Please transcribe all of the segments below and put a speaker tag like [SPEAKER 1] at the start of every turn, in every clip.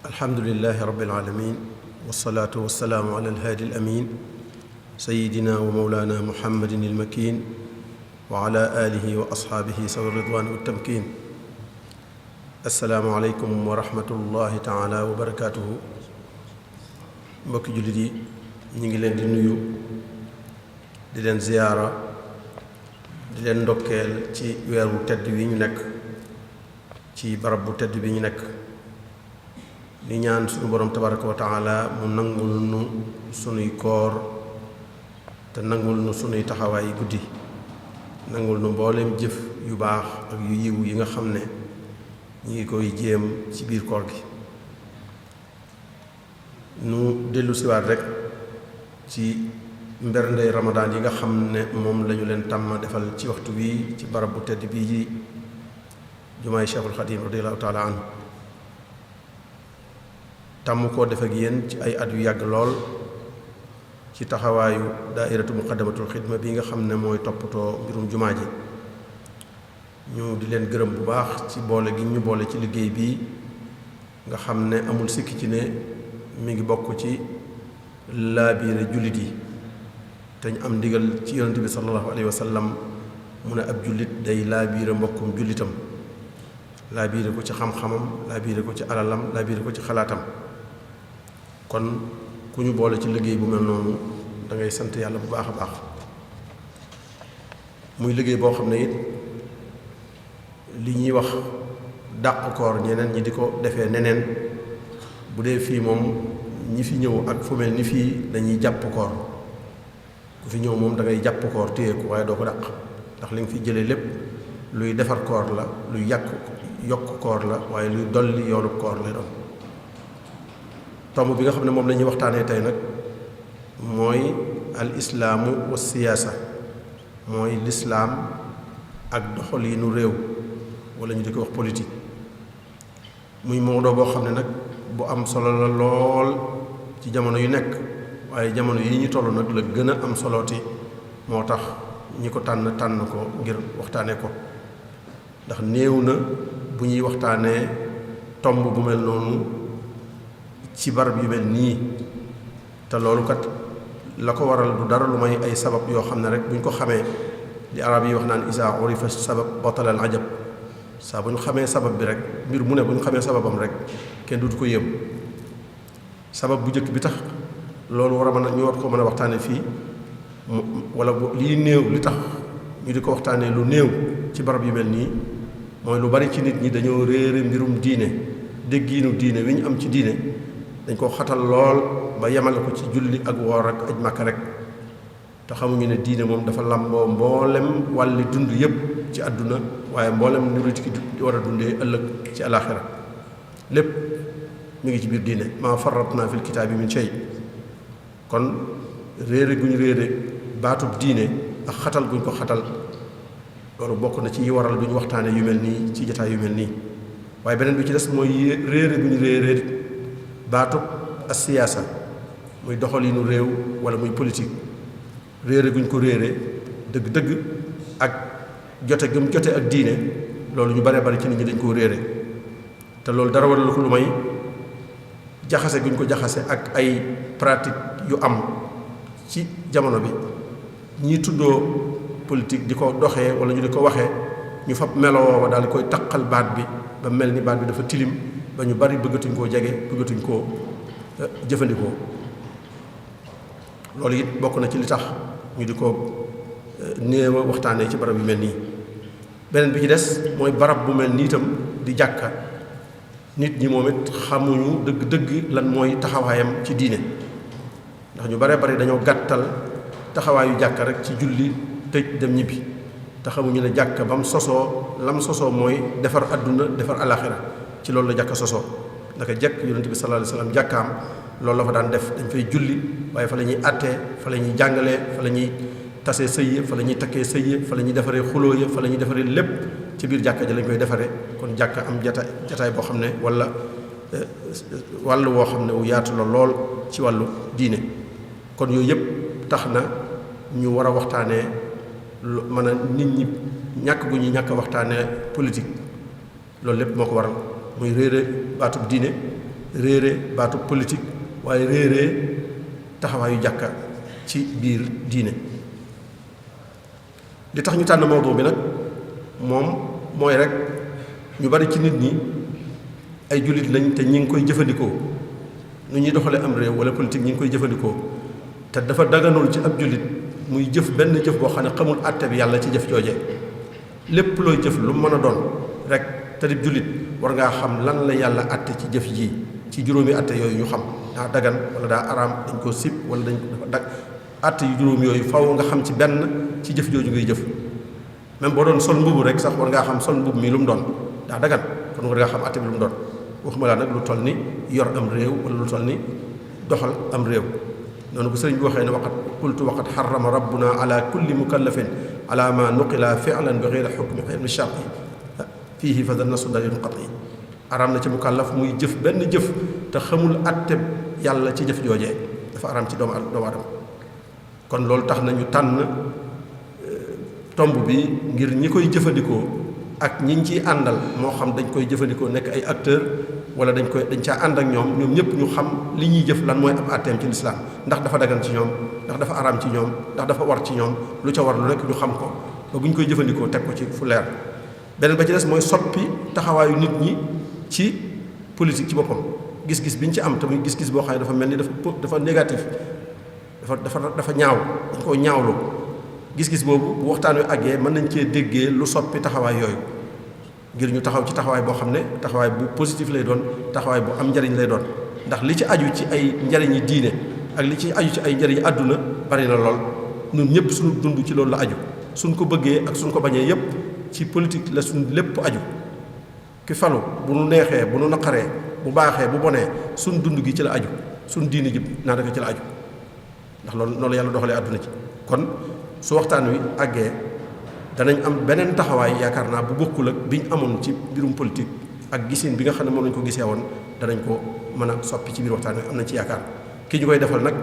[SPEAKER 1] alhamdulilahi rabbil alamin wasalaatu wasalaamu ala alhaadi alamin sayidina wa mawlana muhammadin almakin wa ala alihi wa ashaabihi sawi ridwaan wa tamkin assalaamu aleykum wa rahmatullahi taala wa barakaatuhu. mbokki jullit yi ñu ngi leen di nuyu di leen ziyaara di leen ndokkeel ci weeru tedd wi ñu nekk ci barab bu tedd bi ñu nekk di ñaan suñu borom tabaraka wa taala mu nangul nu sunuy koor te nangul nu sunuy taxawaay guddi, nangul nu mbooleem jëf yu baax ak yu yiw yi nga xam ne ñu ngi koy jéem ci biir koor gi. nu dellu siwaat rek ci mbernde ramadaan yi nga xam ne moom lañu leen tàmm defal ci waxtu bii ci barab bu tedd bii ji jumaay Cheikhul Xadim radiyallahu taala anhu, tàmm koo def ak yéen ci ay at yu yàgg lool ci taxawaayu daairatu muqaddamatul xidma bi nga xam ne mooy toppatoo mbirum jumaa ji. ñu di leen gërëm bu baax ci boole gi ñu boole ci liggéey bii nga xam ne amul sikki ci ne mi ngi bokk ci laabiire jullit yi te ñu am ndigal ci yonent bi sallallahu alayhi wa sallam mu ne ab jullit day laabiire mbokkum jullitam, laabiire ko ci xam-xamam, laabiire ko ci alalam, laabiire ko ci xalaatam. kon ku ñu boole ci liggéey bu mel noonu da ngay sant yàlla bu baax a baax. muy liggéey boo xam ne it li ñuy wax dàq koor ñeneen ñi di ko defee neneen, bu dee fii moom ñi fi ñëw ak fu mel ni fii dañuy jàpp koor. ku fi ñëw moom da ngay jàpp koor téye ko waaye doo ko dàq, ndax li nga fi jëlee lépp luy defar koor la, luy yokk koor la, waaye luy dolli yoolu koor lay doon. tomb bi nga xam ne moom la ñuy waxtaanee tey nag mooy al islaamu wa siyaasa, mooy lislaam ak doxaliinu réew wala ñu di ko wax politique. muy mawdoo boo xam ne nag bu am solo la lool ci jamono yu nekk, waaye jamono yi ñu toll nag la gën a am solooti, moo tax ñi ko tànn ko ngir waxtaanee ko. ndax néew na bu ñuy waxtaanee tomb bu mel noonu ci barab yu mel nii, te loolu kat la ko waral du dara lu may ay sabab yoo xam ne rek bu ñu ko xamee, di arab yi wax naan isa urifa sabab batala al ajab. saa bu ñu xamee sabab bi rek, mbir mu ne bu ñu xamee sababam rek kenn du ko yëm. sabab bu njëkk bi tax loolu war a mën a ñu war ko mën a waxtaanee fii, wala lii néew li tax ñu di ko waxtaanee lu néew ci barab yu mel nii, mooy lu bari ci nit ñi dañoo réere mbirum diine, déggiinu diine wi ñu am ci diine dañ ko xatal lool ba yemale ko ci julli ak woor ak aj Makka rek, te xamuñu ne diine moom dafa làmboo mboolem wàlli dund yépp ci àdduna, waaye mboolem ni nit ki war a dundee ëllëg ci alaaxira lépp mu ngi ci biir diine. maa farratna fil kitaabi min shay. kon réere gu ñu réere baatub diine ak xatal guñ ko xatal, loolu bokk na ci yi waral duñu waxtaane yu mel nii ci jotaay yu mel nii. waaye beneen bi ci des mooy réere gu ñu réere baatub as siyaasa, muy doxaliinu réew wala muy politique. réere guñ ko réere dëgg-dëgg ak jote gëm jote ak diine, loolu ñu bare bari ci nit ñi dañ koo réere. te loolu dara waral ko lu may jaxase guñ ko jaxase ak ay pratique yu am ci jamono bi. ñii tuddoo politique di ko doxee wala ñu di ko waxee, ñu fab meloo wa daal di koy taqal baat bi ba mel ni baat bi dafa tilim, ba ñu bari bëggatuñ koo jege, bëggatuñ koo jëfandikoo. loolu it bokk na ci li tax ñu di ko néew a waxtaanee ci barab yu mel nii. beneen bi ci des mooy barab bu mel nii itam di jàkka, nit ñi moom it xamuñu dëgg-dëgg lan mooy taxawaayam ci diine. ndax ñu bare bari dañoo gàttal taxawaayu jàkka rek ci julli tëj dem ñibbi, te xamuñu ne jàkka ba mu sosoo lam sosoo mooy defar adduna defar alaxira. ci loolu la jàkka sosoo. naka jekk yonent bi sallallahu alayhi wasallam jàkkaam loolu la fa daan def, dañ fay julli, waaye fa la ñuy attee, fa la ñuy jàngalee, fa la ñuy tasee sëy ya, fa la ñuy takkee sëy ya, fa la ñuy defaree xuloo ya, fa la ñuy defaree lépp ci biir jàkka ji lañ koy defaree. kon jàkka am jataay boo xam ne wala wàllu woo xam ne wu yaatu la lool ci wàllu diine. kon yooyu yëpp tax na ñu war a waxtaanee mën a nit ñi ñàkk gu ñuy ñàkk a waxtaanee politique. loolu lépp moo ko waral muy réere baatub diine, réere baatu politique waaye réere taxawaayu jàkka ci biir diine. li tax ñu tànn mawdu bi nag moom mooy rek ñu bari ci nit ñi ay jullit lañ te ñi ngi koy jëfandikoo nu ñuy doxale am réew wala politique ñi ngi koy jëfandikoo te dafa daganul ci ab jullit muy jëf benn jëf boo xam ne xamul àtte bi yàlla ci jëf joojee. lépp looy jëf lu mën a doon rek te di jullit war ngaa xam lan la yàlla àtte ci jëf ji ci juróomi àtte yooyu ñu xam daa dagan wala daa araam dañ koo sib wala dañ ko dafa dag àtte yu juróom yooyu faw nga xam ci benn ci jëf jooju ngay jëf. même boo doon sol mbubu rek sax war ngaa xam sol mbubu mi lu mu doon daa dagan kon war ngaa xam àtte bi lu mu doon waxuma laa nag lu toll ni yor am réew wala lu toll ni doxal am réew. noonu ko sëriñ bi waxee ne waqat qultu waqat xarama rabbuna ala kulli mukallafin ala ma nuqila fi'lan bi ghayri hukmi ilmi shar'i fiihi fa nasu dalilun qat'i. araam na ci mukallaf muy jëf benn jëf te xamul àtte yàlla ci jëf joojee dafa araam ci doomu aadama. kon loolu tax na ñu tànn tomb bi ngir ñi koy jëfandikoo ak ñiñ ciy àndal moo xam dañ koy jëfandikoo nekk ay acteur wala dañ caa ànd ak ñoom ñëpp ñu xam li ñuy jëf lan mooy ab àtteem ci lislaam ndax dafa dagan ci ñoom ndax dafa araam ci ñoom ndax dafa war ci ñoom lu ca war lu nekk ñu xam ko ba bu ñu koy jëfandikoo teg ko ci fu leer. beneen ba ci des mooy soppi taxawaayu nit ñi ci politique ci boppam gis-gis bi ñu ci am tamit gis-gis boo xam ne dafa mel ni dafa négatif dafa ñaaw dañ koo ñaawlu. gis-gis boobu bu waxtaan wi àggee mën nañ cee déggee lu soppi taxawaay yooyu ngir ñu taxaw ci taxawaay boo xam ne taxawaay bu positif lay doon taxawaay bu am njariñ lay doon ndax li ci aju ci ay njariñi diine ak li ci aju ci ay njariñi àdduna bari na lool. ñun ñëpp suñu dund ci loolu la aju suñ ko bëggee ak suñ ko bañee yépp ci politique la suñ lépp aju. ki falu bu nu neexee bu nu naqaree bu baaxee bu bonee suñ dund gi ci la aju suñ diine ji naa daka ci la aju ndax loolu yàlla doxalee àdduna ci. kon su waxtaan wi àggee danañ am beneen taxawaay yaakaar naa bu bokkul ak biñ amoon ci mbirum politique ak gisin bi nga xam ne moom lañ ko gisee woon danañ ko mën a soppi ci biir waxtaan wi am nañ ci yaakaar. ki ñu koy defal nag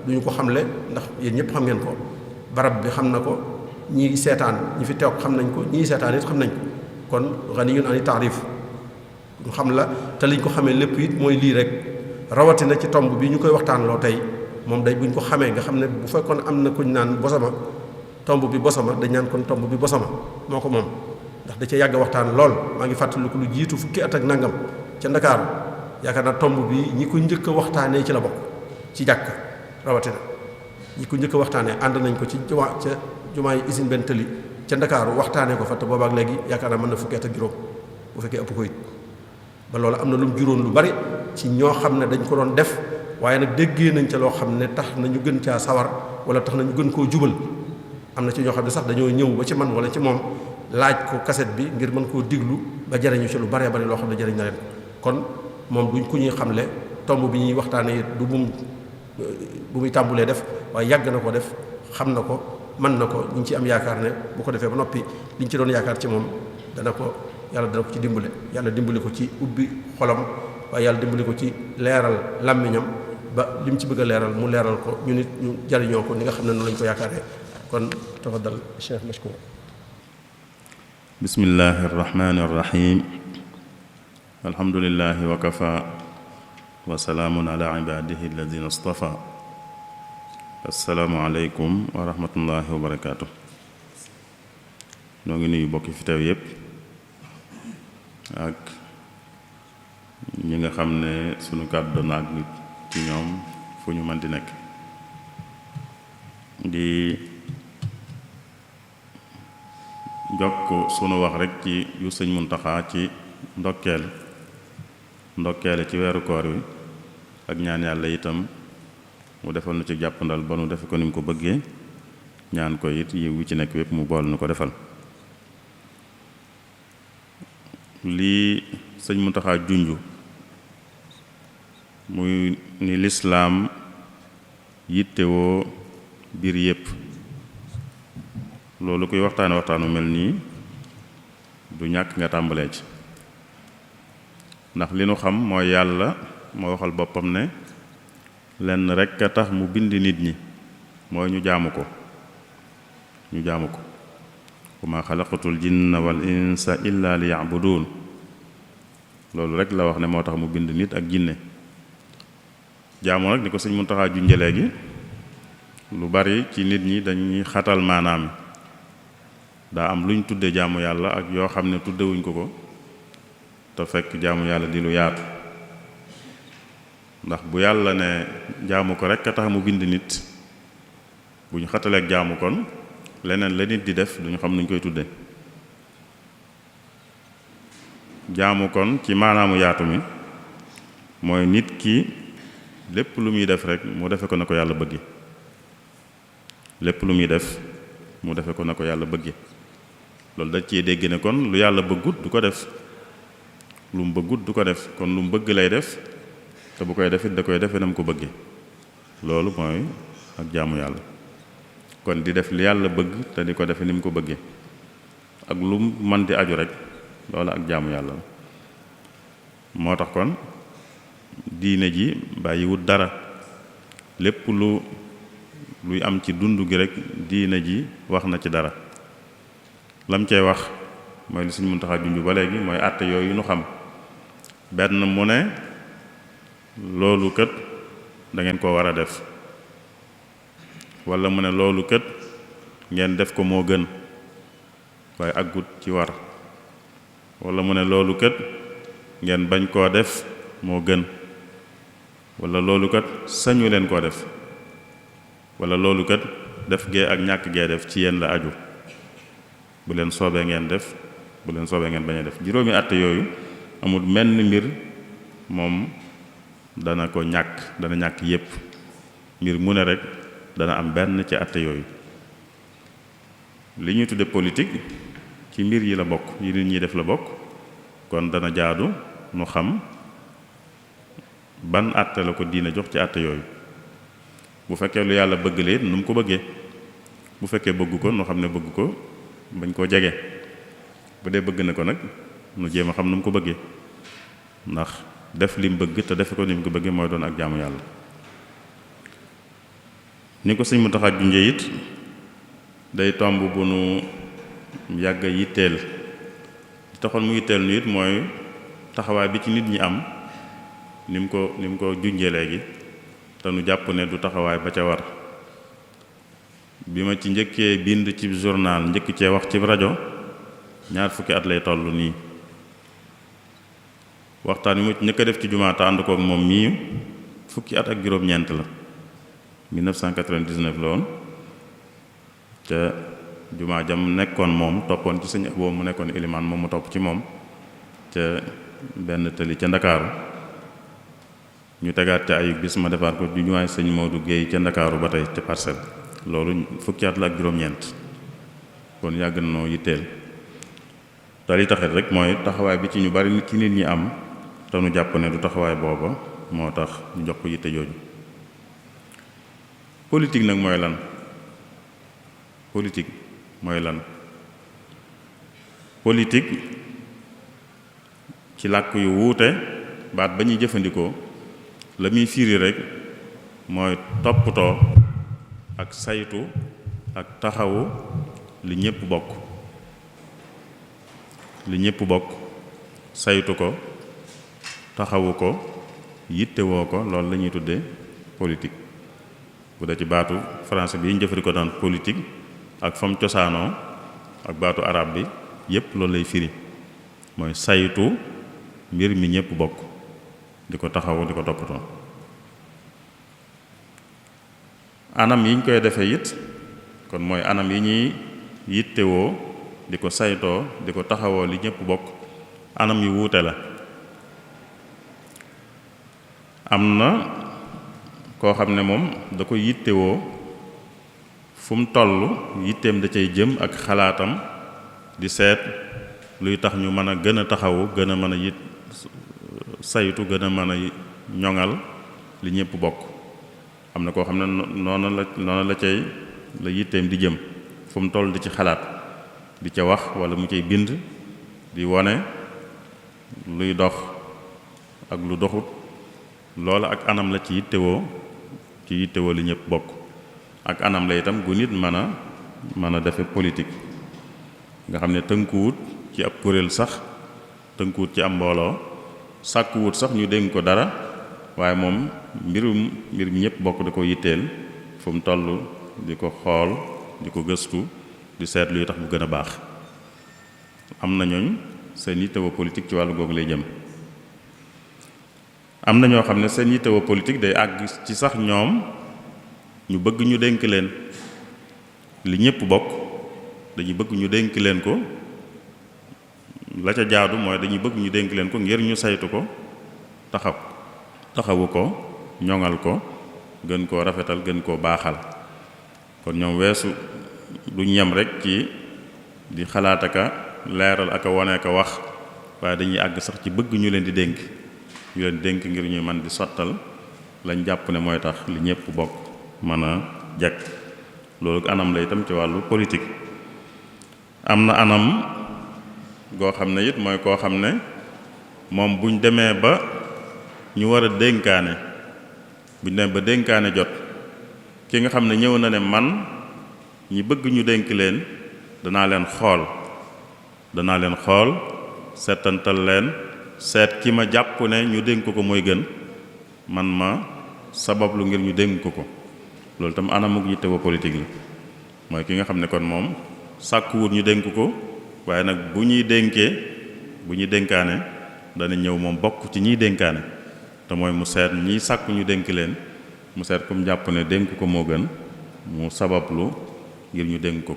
[SPEAKER 1] duñu ko xamle ndax yéen ñëpp xam ngeen ko barab bi xam na ko ñi seetaan ñi fi teew xam nañ ko ñii seetaan it xam nañ ko kon ghaniyun ani taarif ñu xam la te liñ ko xamee lépp it mooy lii rek rawatina ci tomb bi ñu koy waxtaanloo tey moom day buñ ko xamee nga xam ne bu fekkoon am na kuñ naan bosama tomb bi bosama dañ naan kon tomb bi bosama moo ko moom ndax da ca yàgg waxtaan lool. maa ngi fàttaliku lu jiitu fukki at ak nangam ca Ndakaaru yaakaar naa tomb bi ñi ko njëkk a waxtaanee ci la bokk ci jàkk rawatina ñi ko njëkk a waxtaanee ànd nañ ko ci jumaa yi usine benn tëli ca Ndakaaru waxtaanee ko fa te boobaak léegi yaakaar naa mën na fukki at ak juróom bu fekkee ëpp ko it ba loolu am na lu mu juróon lu bari ci ñoo xam ne dañ ko doon def waaye nag déggee nañ ca loo xam ne tax na ñu gën caa sawar wala tax na ñu gën koo jubal. am na ci ñoo xam ne sax dañoo ñëw ba ci man wala ci moom laaj ko cassette bi ngir mën koo diglu ba jariñu ci lu baree bari loo xam ne jariñ na leen kon moom duñ ku ñuy xamle tomb bi ñuy waxtaanee du bu muy tàmbulee def waaye yàgg na ko def xam na ko mën na ko ñu ngi ci am yaakaar ne bu ko defee ba noppi liñ ci doon yaakaar ci moom yàlla dana ko ci dimbale yàlla dimbali ko ci ubbi xolam waaye yàlla dimbali ko ci leeral làmmiñam ba lim ci bëgg a leeral mu leeral ko ñu nit ñu jariñoo ko ni nga xam ne noonu lañ ko yaakaaree kon tafaddal cheikh mashkour.
[SPEAKER 2] bismillahi arrahmani arrahim alhamdulillahi wa kafa wa salaamun ala ibadihi alladina istafa assalaamu aleykum wa rahmatullahi wa barakaatu. noo ngi nuyu bokki fi teew yépp ak ñi nga xam ne sunu kàddu naag nit ci ñoom fu ñu mën di nekk di jokk sunu wax rek ci yu sëñ Muntaxa ci ndokkeele ci weeru koor wi ak ñaan yàlla itam mu defal nu ci jàppandal ba nu defe ko ni mu ko bëggee ñaan ko it yiw wi ci nekk wépp mu bool nu ko defal. lii sëñ Muntaxa junju muy ni lislaam yittewoo biir yépp loolu kuy waxtaanu mel nii du ñàkk nga tàmbalee ci ndax li nu xam mooy yàlla moo waxal boppam ne lenn rekk a tax mu bind nit ñi mooy ñu jaamu ko wa ma xalaqatul jinna wal insa illa li ya'budun loolu rek la wax ne moo tax mu bind nit ak jinne jaamu nag ni ko sëñ Muntaxa junjee léegi lu bari ci nit ñi dañuy xatal maanaam daa am luñ tudde jaamu yàlla ak yoo xam ne tuddewuñ ko te fekk jaamu yàlla di lu yaatu ndax bu yàlla ne jaamu ko rek a tax mu bind nit bu ñu xataleeg jaamu kon leneen la nit di def duñu xam nuñ koy tudde jaamu kon ci maanaamu yaatu mi mooy nit ki lépp lu muy def rek mu defe ko na ko yàlla bëgge lépp lu muy def mu defe ko na ko yàlla bëgge loolu dañ cee dégg ne kon lu yàlla bëggut du ko def lu mu bëggut du ko def kon lu mu bëgg lay def te bu koy defit da koy defe na mu ko bëgge loolu mooy ak jaamu yàlla kon di def li yàlla bëgg te di ko defe ni mu ko bëgge ak lu mën di aju rek loolu ak jaamu yàlla la moo tax kon diine ji bàyyiwut dara lépp luy am ci dund gi rek diine ji wax na ci dara lam cey wax mooy li Sëñ Muntaxa junj ba léegi mooy àtte yooyu nu xam benn mu ne loolu kët da ngeen koo war a def walla mu ne loolu kët ngeen def ko moo gën waaye aggut ci war walla mu ne loolu kët ngeen bañ koo def moo gën walla loolu kat sañu leen koo def walla loolu kat def gee ak ñàkk gee def ci yéen la aju bu leen soobee ngeen def bu leen soobee ngeen bañ a def juróomi àtte yooyu amul menn mbir moom dana ko ñàkk dana ñàkk yépp mbir mu ne rek dana am benn ci àtte yooyu li ñuy tudde politique ci mbir yi la bokk yi nit ñi def la bokk kon dana jaadu nu xam ban àtte la ko diine jox ci àtte yooyu bu fekkee lu yàlla bëgg leen nu mu ko bëggee bu fekkee bëgg ko nu xam ne bëgg ko bañ koo jege bu dee bëgg na ko nag nu jéem a xam nu mu ko bëggee ndax def lim bëgg te defe ko ni mu ko bëggee mooy doon ak jaamu yàlla ni ko Sëñ Muntaxa junjee it day tomb bu nu yàgg yitteel li taxoon mu yitteel nu it mooy taxawaay bi ci nit ñi am ni mu ko junjee léegi te nu jàpp ne du taxawaay ba ca war bi ma ci njëkkee bind ci journal njëkk cee wax ci rajo 20 fukki at lay toll nii waxtaan wi ma ci njëkk a def ci jumaa te ànd kook moom mii fukki at ak juróom-ñeent la 1999 la woon ca jumaa jam nekkoon moom toppoon ci sëñ boobu mu nekkoon ilimaan moom mu topp ci moom ca benn tëli ca Ndakaaru ñu tegaat ca ay bis ma defaat ko ju jumaay sëñ Modou Guèye ca Ndakaaru ba tey ca Parcelles loolu fukki at la ak juróom-ñeent kon yàgg na noo yitteel te li taxit rek mooy taxawaay bi ci ñu bari ci nit ñi am te nu jàpp ne du taxawaay booba moo tax ñu jox ko yitte jooju politique nag mooy lan politique mooy lan politique ci làkk yu wuute baat ba ñuy jëfandikoo la muy firi rek mooy toppatoo ak saytu ak taxawu li ñépp bokk saytu ko taxawu ko yittewoo ko loolu la ñuy tuddee politique bu dee ci baatu français bi ñu jëfandikoo daan politique ak fam cosaanoo ak baatu arab bi yépp loolu lay firi mooy saytu mbir mi ñépp bokk di ko taxawu di ko toppatoo anam yi ñu koy defee it kon mooy anam yi ñuy yittewoo di ko saytoo di ko taxawoo li ñépp bokk anam yu wuute la am na koo xam ne moom da ko yittewoo fu mu toll yitteem da cay jëm ak xalaatam di seet luy tax ñu mën a gën a taxawu gën a mën a saytu gën a mën a ñoŋal li ñépp bokk am na koo xam ne noonu la cay la yitteem di jëm fu mu toll di ci xalaat di ca wax walla mu cay bind di wone luy dox ak lu doxut loola ak anam la ci yittewoo li ñépp bokk ak anam la itam gu nit mën a defe politique nga xam ne tënkuwut ci ab kuréel sax tënkuwut ci am mbooloo sàkkuwut sax ñu dénk ko dara waaye moom mbir mi ñëpp bokk da ko yitteel fu mu toll di ko xool di ko gëstu di seet luy tax bu gën a baax. am na ñooñ seen yittewoo politique ci wàllu googu lay jëm. am na ñoo xam ne seen yittewoo politique day àgg ci sax ñoom ñu bëgg ñu dénk leen li ñëpp bokk, dañuy bëgg ñu dénk leen ko. la ca jaadu mooy dañuy bëgg ñu dénk leen ko ngir ñu saytu ko taxawu ko ñoŋal ko gën koo rafetal gën koo baaxal. kon ñoom weesu duñ yem rek ci di xalaat aka leeral aka wane aka wax, waaye dañuy àgg sax ci bëgg ñu leen di dénk ngir ñuy mën di sottal lañ jàpp ne mooy tax li ñëpp bokk mën a jag. loolu anam la itam ci wàllu politique. am na anam goo xam ne it mooy koo xam ne moom buñ demee ba ñu war a dénkaane jot, ki nga xam ne ñëw na ne man ñi bëgg ñu dénk leen danaa leen xool seetantal leen seet ki ma jàpp ne ñu dénk ko mooy gën man ma sabablu ngir ñu dénk ko. loolu tam anamuk yittewoo politique la. mooy ki nga xam ne kon moom sàkkuwut ñu dénk ko, waaye nag bu ñuy dénkaane dana ñëw moom bokk ci ñiy dénkaane, te mooy mu seet ñiy sàkku ñu dénk leen, mu seet ku mu jàpp ne dénk ko moo gën mu sabablu ngir ñu dénk ko.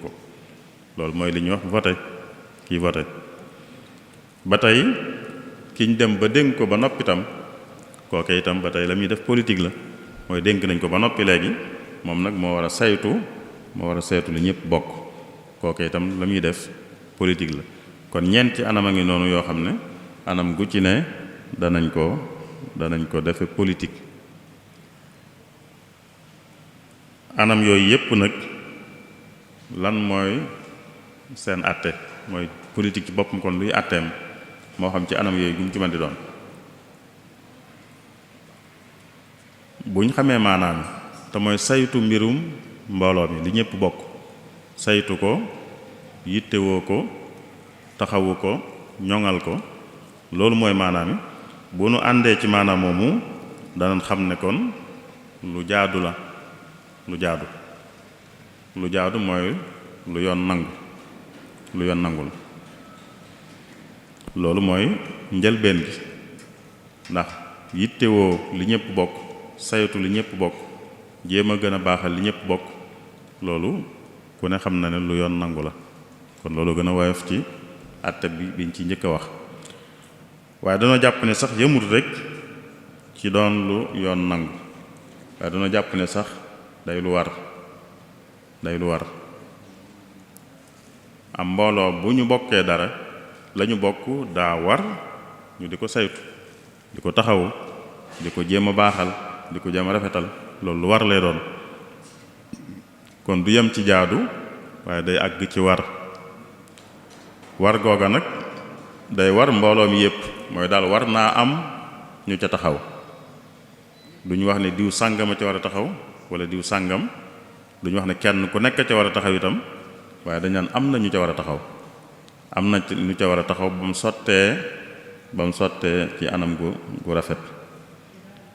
[SPEAKER 2] loolu mooy li ñuy wax voté. ba tey kiñ dem ba dénk ko ba noppi tam kooke itam ba tey la muy def politique la. mooy dénk nañ ko ba noppi léegi moom nag moo war a saytu li ñëpp bokk. kooke itam la muy def politique la. kon ñeenti anam a ngi noonu yoo xam ne anam gu ci ne danañ ko defe politique. anam yooyu yépp nag lan mooy seen àtte, mooy politique ci boppam kon luy àtteem moo xam ci anam yooyu gu mu ci mën di doon. buñ xamee maanaam te mooy saytu mbirum mbooloo mi li ñëpp bokk, saytu ko yittewoo ko taxawu ko ñoŋal ko, loolu mooy maanaam bu nu àndee ci maanaam moomu danañ xam ne kon lu jaadu la. lu jaadu mooy lu yoon nangul. loolu mooy njëlbeen gi, ndax yittewoo li ñëpp bokk, saytu li ñëpp bokk, jéem a gën a baaxal li ñëpp bokk, loolu ku ne xam na ne lu yoon nangu la. kon loolu gën a woyof ci àtte bi biñ ci njëkk a wax. waaye dañoo jàpp ne sax yëmut rek ci doon lu yoon nangu, waaye dañoo jàpp ne sax day lu war. am mbooloo bu ñu bokkee dara lañu bokk daa war ñu di ko saytu, di ko taxawu, di ko jéem a baaxal, di ko jéem a rafetal. loolu lu war lay doon. kon du yem ci jaadu waaye day àgg ci war googa nag day war mbooloo mi yépp. mooy daal war naa am ñu ca taxaw. duñu wax ne diw sàngam a ca war a taxaw wala diw sàngam, duñu wax ne kenn ku nekk ca war a taxaw itam, waaye dañ naan am na ñu ca war a taxaw. am na ñu ca war a taxaw ba mu sottee ci anam gu rafet.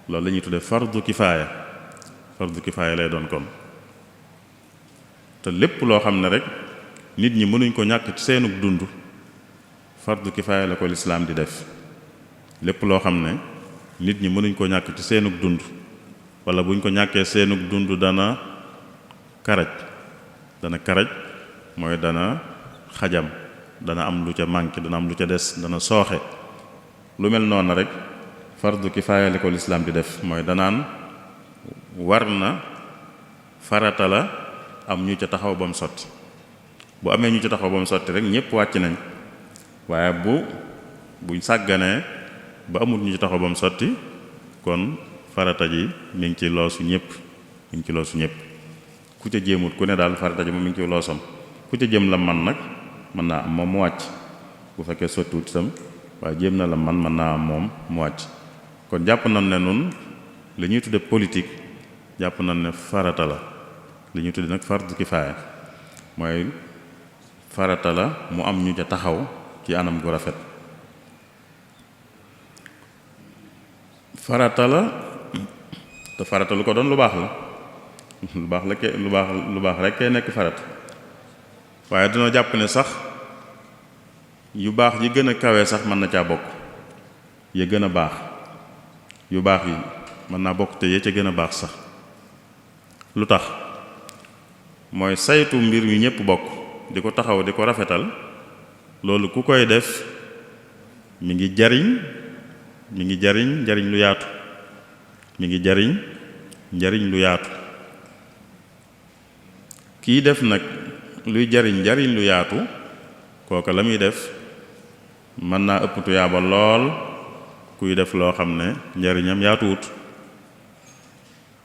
[SPEAKER 2] loolu la ñuy tuddee fardu kifaaya lay doon kon. te lépp loo xam ne rek nit ñi mënuñ ko ñàkk ci seenug dund, fardu kifaaya la ko lislaam di def. lépp loo xam ne nit ñi mënuñ ko ñàkk ci seenug dund, wala buñ ko ñàkkee seenug dund dana karaj mooy dana xajam, dana am lu ca manqué, dana am lu ca des, dana sooxe. lu mel noonu rek fardu kifaaya la ko lislaam di def. mooy danaan war na, farata la am ñu ca taxaw ba mu sotti. bu amee ñu ca taxaw ba mu sotti rek ñëpp wàcc nañ. waaye buñ sàgganee ba amul ñu ci taxaw ba mu sotti, kon farata ji mi ngi ci loosu ñëpp. ku ca jéemut ku ne daal farata ji moom mi ngi ci loosam. ku ca jëm la man nag mën naa am moom mu wàcc, bu fekkee sottiwut itam, waaye jéem na la man mën naa am moom mu wàcc. kon jàpp nañ ne nun li ñuy tudde politique jàpp nañ ne farata la. li ñuy tudde nag fardu kifaaya mooy farata la mu am ñu ca taxaw ci anam gu rafet. farata la te farata lu ko doon lu baax la lu baax rek kay nekk farata waaye dañoo jàpp ne sax yu baax yi gën a kawe sax mën na caa bokk ya gën a baax yu baax yi mën naa bokk te ya ca gën a baax sax lu tax mooy saytu mbir yu ñëpp bokk di ko taxaw di ko rafetal loolu ku koy def mi ngi jariñ njariñ lu yaatu mi ngi jariñ njariñ lu yaatu kii def nag luy jariñ njariñ lu yaatu kooka la muy def mën naa ëpp tuyaaba lool kuy def loo xam ne njariñam yaatuwut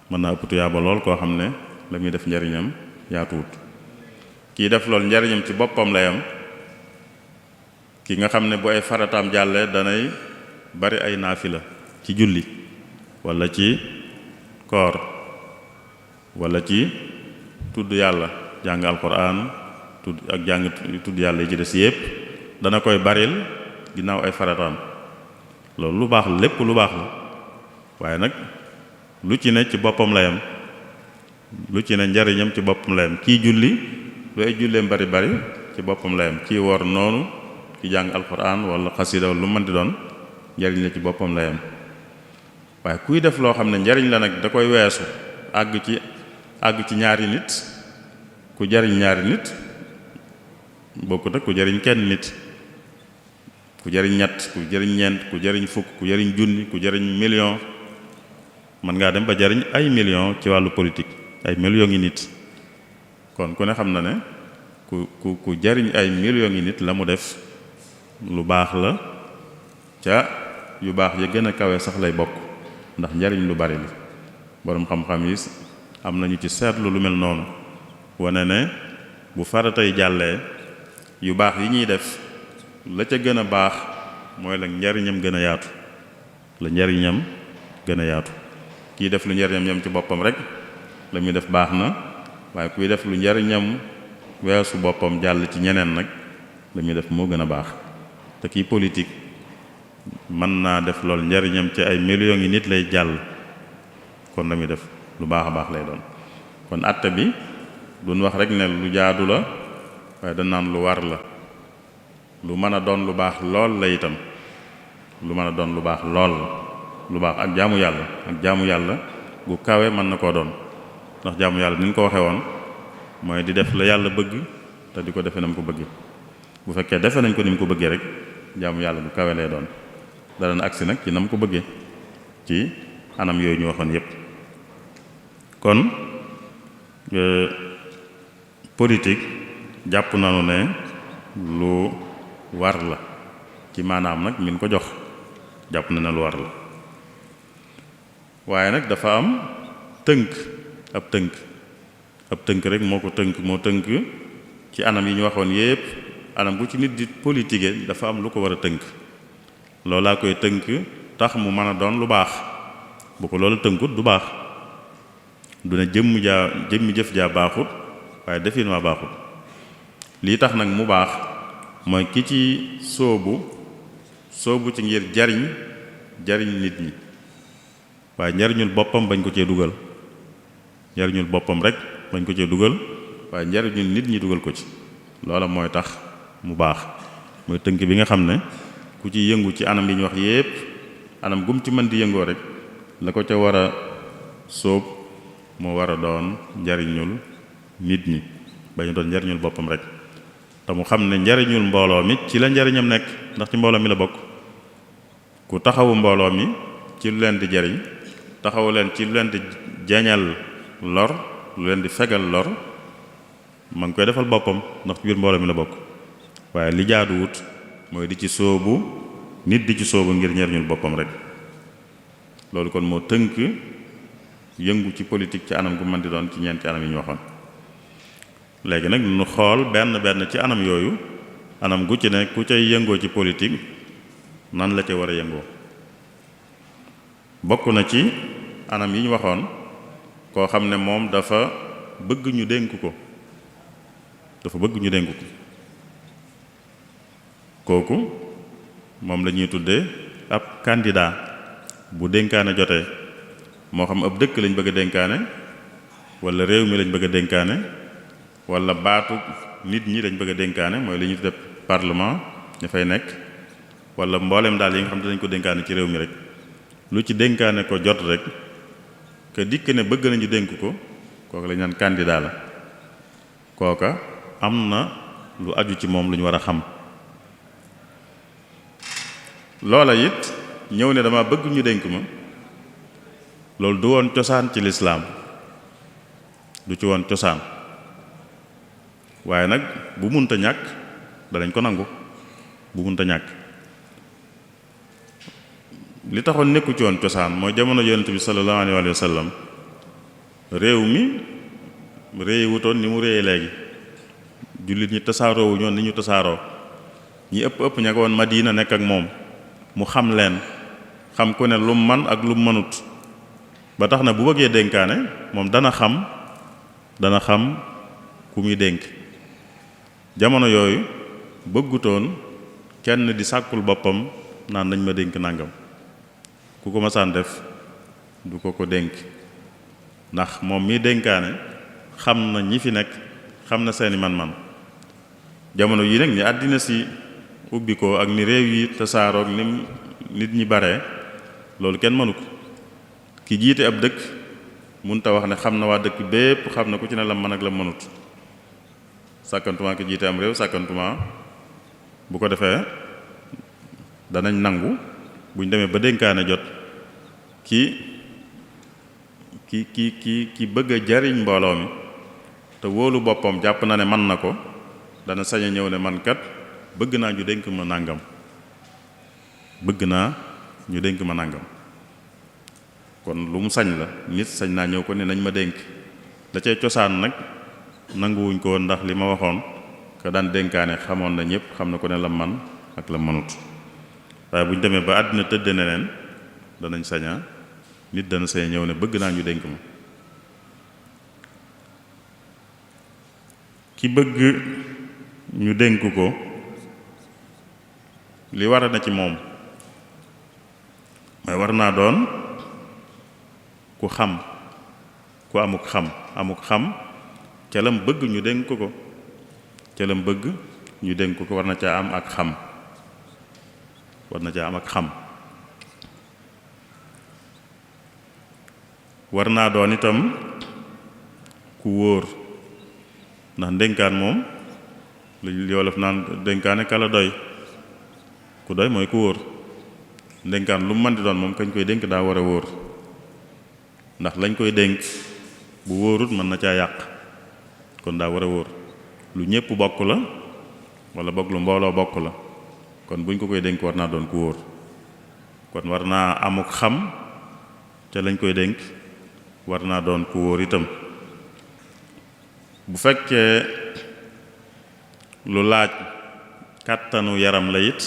[SPEAKER 2] mën naa ëpp tuyaaba lool koo xam ne la muy def njariñam yaatuwut kii def lool njariñam ci boppam lay am ki nga xam ne bu ay farataam jàllee danay bari ay naafila ci julli walla ci koor walla ci tudd yàlla jàng alquran tudd yàlla yi ci des yépp dana koy baril ginnaaw ay farataam loolu lu baax la lépp lu baax la waaye nag lu ci ne ci boppam la yam lu ci ne njariñam ci boppam la yam kii julli lu ay julleem bari bari ci boppam la yam kii woor noonu ki jàng alquran wala xasida wala lu mën di doon njariñ la ci boppam la yam waaye kuy def loo xam ne njariñ la nag da koy weesu àgg ci ñaari nit ku jariñ ñaari nit bokkut ak ku jariñ kenn nit ku jariñ ñett ku jariñ ñeent ku jariñ fukk ku jariñ junni ku jariñ million mën ngaa dem ba jariñ ay million ci wàllu politique ay millions yi nit kon ku ne xam na ne ku jariñ ay millions yi nit la mu def lu baax la ca yu baax ya gën a kawe sax lay bokk ndax njariñ lu bari li boroom xam-xam yi am nañu ci seetlu lu mel noonu wane ne bu faratay jàllee yu baax yi ñuy def la ca gën a baax mooy la njariñam gën a yaatu kii def lu njariñam yam ci boppam rek la muy def baax na waaye kuy def lu njariñam weesu boppam jàll ci ñeneen nag la muy def moo gën a baax te kii politique mën naa def loolu njariñam ci ay millions yi nit lay jàll kon la muy def lu baax a baax lay doon kon àtte bi duñ wax rek ne lu jaadu la waaye dañ naan lu war la lu mën a doon lu baax lool la itam lu mën a doon lu baax lool lu baax ak jaamu yàlla gu kawe mën na koo doon ndax jaamu yàlla ni ñu ko waxee woon mooy di def la yàlla bëgg te di ko defe na mu ko bëggee bu fekkee defe nañ ko ni mu ko bëggee rek jaamu yàlla gu kawe lay doon dara na agsi nag ci na mu ko bëggee ci anam yooyu ñu waxoon yépp kon politique jàpp nanu ne lu war la ci maanaam nag min ko jox jàpp na ne lu war la waaye nag dafa am ab tënk rek moo tënk ci anam yi ñu waxoon yépp anam bu ci nit di politique dafa am lu ko war a tënk loolaa koy tënk tax mu mën a doon lu baax bu ko loolu tënkut du baax du ne jëmmi jëf jaa baaxut waaye defin waa baaxut lii tax nag mu baax mooy ki ci sóobu ci ngir jariñ nit ñi waaye njariñul boppam bañ ko cee dugal njariñul boppam rek bañ ko cee dugal waaye njariñul nit ñi dugal ko ci loola mooy tax mu baax mooy tënk bi nga xam ne ku ci yëngu ci anam yi ñu wax yépp anam gum ci mën di yëngoo rek la ko ca war a sóob moo war a doon njariñul nit ñi bañu doon njariñul boppam rek te mu xam ne njariñul mbooloo mi ci la njariñam nekk ndax ci mbooloo mi la bokk ku taxawu mbooloo mi ci lu leen di jariñ taxawu leen ci lu leen di jañal lor lu leen di fegal lor ma ngi koy defal boppam ndax ci biir mbooloo mi la bokk waaye li jaaduwut mooy di ci sóobu nit di ci sóobu ngir njariñul boppam rek loolu kon moo tënk yëngu ci politique ci anam gu mën di doon ci ñeenti anam yi ñu waxoon léegi nag nu xool benn ci anam yooyu anam gu ci ne ku cay yëngoo ci politique nan la ca war a yëngoo bokk na ci anam yi ñu waxoon koo xam ne moom dafa bëgg ñu dénk ko kooku moom la ñuy tuddee ab candidat bu dénkaane jotee moo xam ab dëkk lañ bëgg a dénkaane wala réew mi lañ bëgg a dénkaane wala baatu nit ñi lañ bëgg a dénkaane mooy li ñuy tudde parlement ña fay nekk wala mboolem daal yi nga xam ne dañ ko dénkaane ci réew mi rek lu ci dénkaane ko jot rek que dikk ne bëgg nañu dénk ko kooka lañ naan candidat la kooka am na lu aju ci moom lu ñu war a xam loola it ñëw ne dama bëgg ñu dénk ma loolu du woon cosaan ci lislaam du ci woon cosaan waaye nag bu munta ñàkk danañ ko nangu bu munta ñàkk li taxoon nekku ci woon cosaan mooy jamono yonent bi sallallahu alayhi wa sallam réew mi réewutoon ni mu réyee léegi jullit ñi tasaaroo wu ñoon ni ñu tasaaroo ñi ëpp ña ko woon Madina nekk ak moom mu xam leen xam ku ne lu man ak lu mënut ba tax na bu bëggee dénkaane moom dana xam ku muy dénk jamono yooyu bëggutoon kenn di sàkkul boppam naan nañ ma dénk nangam ku ko masaan def du ko dénk ndax moom mii dénkaane xam na ñi fi nekk xam na seeni man-man jamono yi nag ni àddina si ubbi ko ak ni réew yi tasaaroog ni nit ñi bare loolu kenn mënu ko ki jiite ab dëkk munta wax ne xam na waa dëkk bépp xam na ku ci ne la mën ak la mënut sàkkantuma ki jiite am réew sàkkantuma bu ko defee danañ nangu buñ demee ba dénkaane jot ki bëgg a jariñ mbooloo mi te wóolu boppam jàpp na ne man na ko dana sañ a ñëw ne man kat bëgg naa ñu dénk ma nàngam kon lu mu sañ la nit sañ naa ñëw ko ne nañ ma dénk da cay cosaan nag nanguwuñ ko woon ndax li ma waxoon ka daan dénkaane xamoon na ñëpp xam na ko ne la man ak la mënut waaye bu ñu demee ba àddina tëdde neneen danañ saña nit dana sañ ñëw ne bëgg naa ñu dénk ma ki bëgg ñu dénk ko li war na ci moom mooy war naa doon ku xam ku amuk xam ca lam bëgg ñu dénk ko ca lam bëgg ñu dénk ko war na caa am ak xam war naa doon itam ku wóor ndax ndénkaan moom li wolof naan dénkaane kala doy ku doy mooy ku wóor ndénkaan lu mu mën di doon moom kañ koy dénk daa war a wóor ndax lañ koy dénk bu wóorut mën na caa yàq kon daa war a wóor lu ñépp bokk la wala bokk lu mbooloo bokk la kon buñ ko koy dénk war naa doon ku wóor kon war naa amuk xam te lañ koy dénk war naa doon ku wóor itam bu fekkee lu laaj kàttanu yaram la it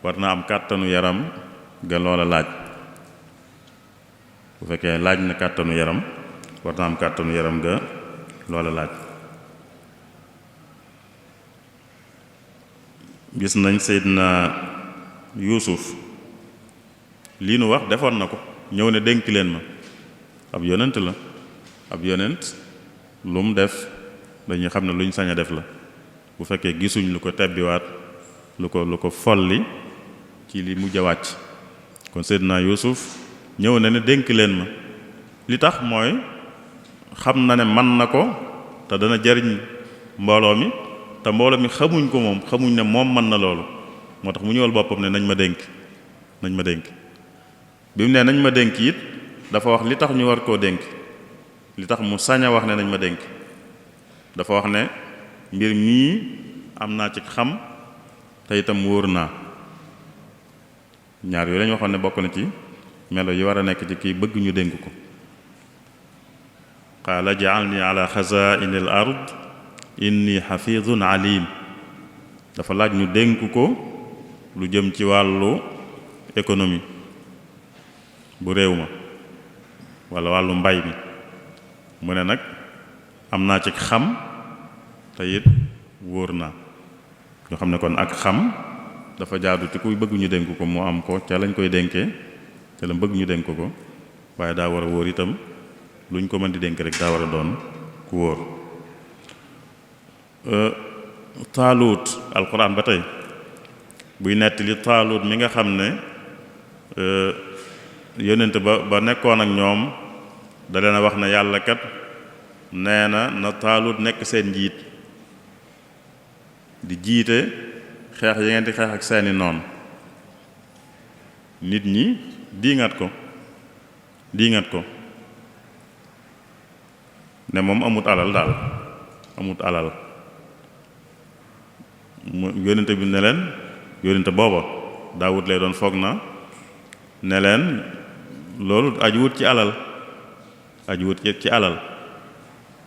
[SPEAKER 2] war naa am kàttanu yaram ga loola laaj bu fekkee laaj na kàttanu yaram war naa am kàttanu yaram ga loola laaj gis nañ Seydina Yuusuf lii nu wax defoon na ko ñëw ne dénk leen ma ab yonent la ab yonent lu mu def dañuy xam ne lu ñu sañ a def la bu fekkee gisuñ lu ko tebbiwaat lu ko folli ci li mujj a wàcc kon Seydina Yuusuf ñëw na ne dénk leen ma li tax mooy xam na ne man na ko te dana jariñ mbooloo mi te mbooloo mi xamuñ ko moom xamuñ ne moom mën na loolu moo tax mu ñëwal boppam ne nañ ma dénk bi mu ne nañ ma dénk it dafa wax li tax ñu war koo dénk li tax mu sañ a wax ne nañ ma dénk dafa wax ne mbir mii am naa ci xam te itam wóor naa ñaar yooyu lañu waxoon ne bokk na ci melo yi war a nekk ci kii bëgg ñu dénk ko qaala ja'alni ala xazaa'ini al ard inni xafidun alim dafa laaj ñu dénk ko lu jëm ci wàllu économie bu réew ma walla wàllu mbay mi mu ne nag am naa ci xam te it wóor naa ñoo xam ne kon ak xam dafa jaadu ci kuy bëgg ñu dénk ko mu am ko ca lañ koy dénkee ca la bëgg ñu dénk ko waaye daa war a wóor itam luñ ko mën di dénk rek daa war a doon ku wóor. Taalut alquran ba tey buy nettali Taalut mi nga xam ne yonent ba nekkoon ak ñoom da leen a wax ne yàlla kat nee na Taalut nekk seen njiit di jiite xeex yi ngeen di xeex ak seeni noon. nit ñi diingat ko ne moom amut alal daal amut alal yónnente bi ne leen yónnente booba Daawud lay doon foog na ne leen loolu ajuwut ci alal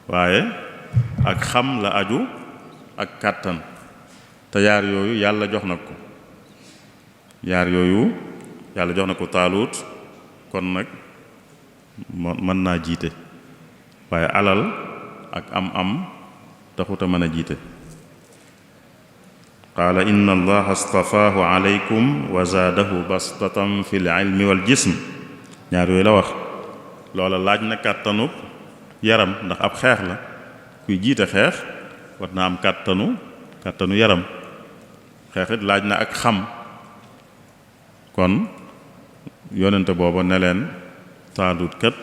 [SPEAKER 2] waaye ak xam la aju ak kàttan te yaar yooyu yàlla jox na ko Taalut kon nag mën naa jiite waaye alal ak am taxuta mën a jiite. qaala inna allaha astafaahu alaykum wa zaadahu bastatan fi l ilmi wal jism ñaar yooyu la wax. loola laaj na kàttanu yaram ndax ab xeex la kuy jiite xeex war na am kàttanu yaram xeexit laaj na ak xam. kon yonente booba ne leen Taalut kat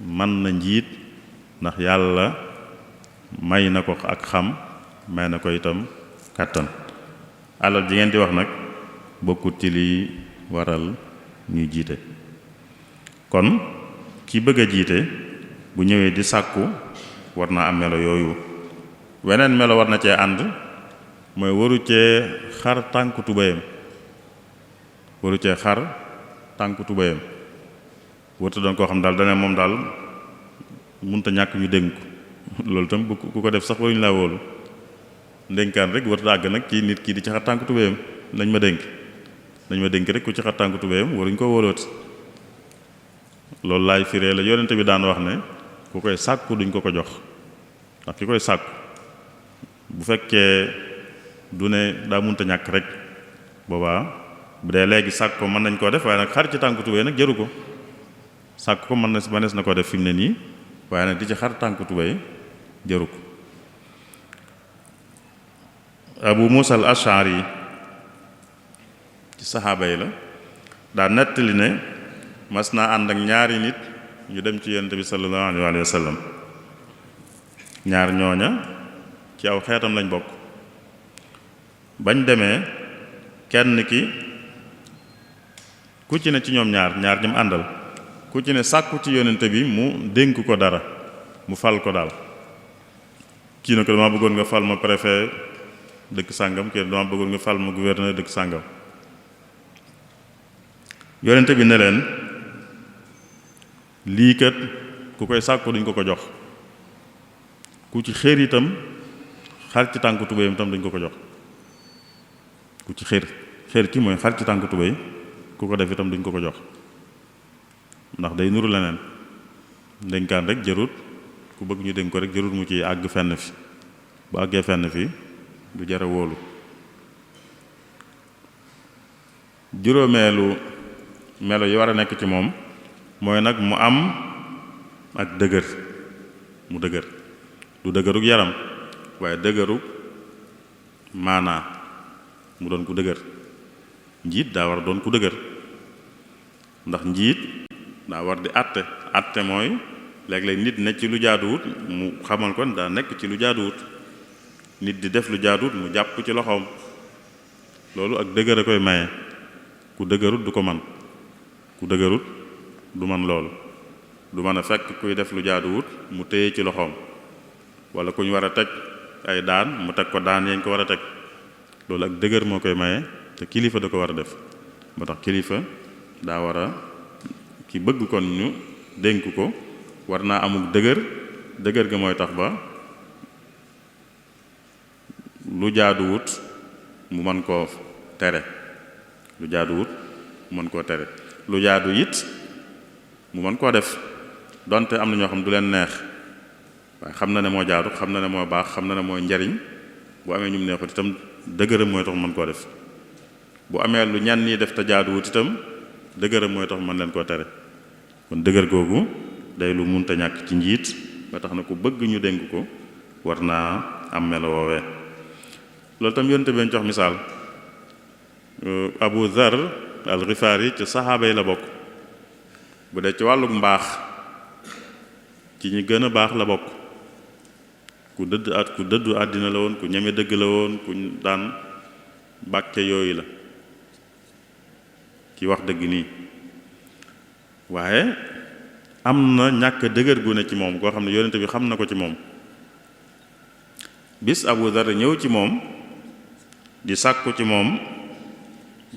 [SPEAKER 2] mën na njiit ndax yàlla may na ko ak xam may na ko itam kàttan. alal ji ngeen di wax nag bokkut ci liy waral ñuy jiite. kon ki bëgg a jiite bu ñëwee di sàkku war naa am melo yooyu. weneen melo war na cee ànd mooy waru cee xar tànku tubéyam warta doon koo xam daal dane moom daal munta ñàkk ñu dénk ko loolu tam ku ko def sax waruñu laa wóolu. ndénkaan rek warta àgg nag ci nit ki di ci xar tànku tubéyam nañ ma dénk rek ku ci xar tànku tubéyam waruñ ko wóolooti. loolu laay firee la yonente bi daan wax ne ku koy sàkku duñ ko jox ndax ki koy sàkku bu fekkee du ne daa munta ñàkk rek boobaa bu dee léegi sàkk ko mën nañ koo def waaye nag xar ci tànku tubéy nag jëru ko. sàkk ko mënees na ko def fi mu ne nii waaye nag di ci xar tànku tubéy jëru ko. Abu Musa al Ash'ari ci saxaaba yi la daa nettali ne mas naa ànd ak ñaari nit ñu dem ci yonent bi sallallahu alayhi wa sallam. ñaar ñooña ci aw xeetam lañ bokk. bañ demee kenn ki ku ci ne ci ñoom ñaar ñim àndal ku ci ne sàkku ci yonent bi mu dénk ko dara mu fal ko daal. kii na ko dama bëggoon nga fal ma préfet dëkk sàngam kii dama bëggoon nga fal ma gouverneur dëkk sàngam. yonent bi ne leen lii kat ku koy sàkku duñ ko jox ku ci xéer itam xar ci tànku tubéyam itam duñ ko jox. ku ci xéer ki mooy xar ci tànku tubéy ku ko def itam duñ ko jox ndax day nuru leneen. ndénkaan rek jërut ku bëgg ñu dénk ko rek jërut mu ci àgg fenn fi bu àggee fenn fi du jara wóolu. juróomeelu melo yi war a nekk ci moom mooy nag mu am ak dëgër mu dëgër du dëgërug yaram waaye dëgërug maanaa mu doon ku dëgër. njiit daa war a doon ku dëgër ndax njiit daa war di àtte mooy léeg-léeg nit nekk ci lu jaaduwut mu xamal ko daa nekk ci lu jaaduwut. nit di def lu jaaduwut mu jàpp ci loxoom loolu ak dëgër a koy maye. ku dëgërut du ko man ku dëgërut du man loolu du mën a fekk kuy def lu jaaduwut mu téye ci loxoom wala ku ñu war a teg ay daan mu teg ko daan yañ ko war a teg loolu ak dëgër moo koy maye te kilifa da ko war a def. moo tax kilifa daa war a ki bëgg kon ñu dénk ko war naa amuk dëgër ga mooy tax ba lu jaaduwut mu mën koo tere lu jaaduwut mu mën koo tere lu jaadu it mu mën koo def donte am na ñoo xam du leen neex waaye xam na ne moo jaadu xam na ne moo baax xam na ne mooy njariñ bu amee ñu mu neexut itam dëgëram mooy tax mën koo def bu amee lu ñenn ñi def te jaaduwut itam dëgëram mooy tax mën leen koo tere kon dëgër googu day lu munta ñàkk ci njiit ba tax na ku bëgg ñu dénk ko war naa am melo woowee loolu tam yonte ben jox misaal Abu Dhar al-Ghifari ci saxaaba yi la bokk bu dee ci wàlluk mbaax ci ñi gën a baax la bokk ku dëddu àddina la woon ku ñeme dëgg la woon ku daan bàkke yooyu la ki wax dëgg nii waaye am na ñàkk dëgër gu ne ci moom koo xam ne yonente bi xam na ko ci moom bis Abu Dhar ñëw ci moom di sàkku ci moom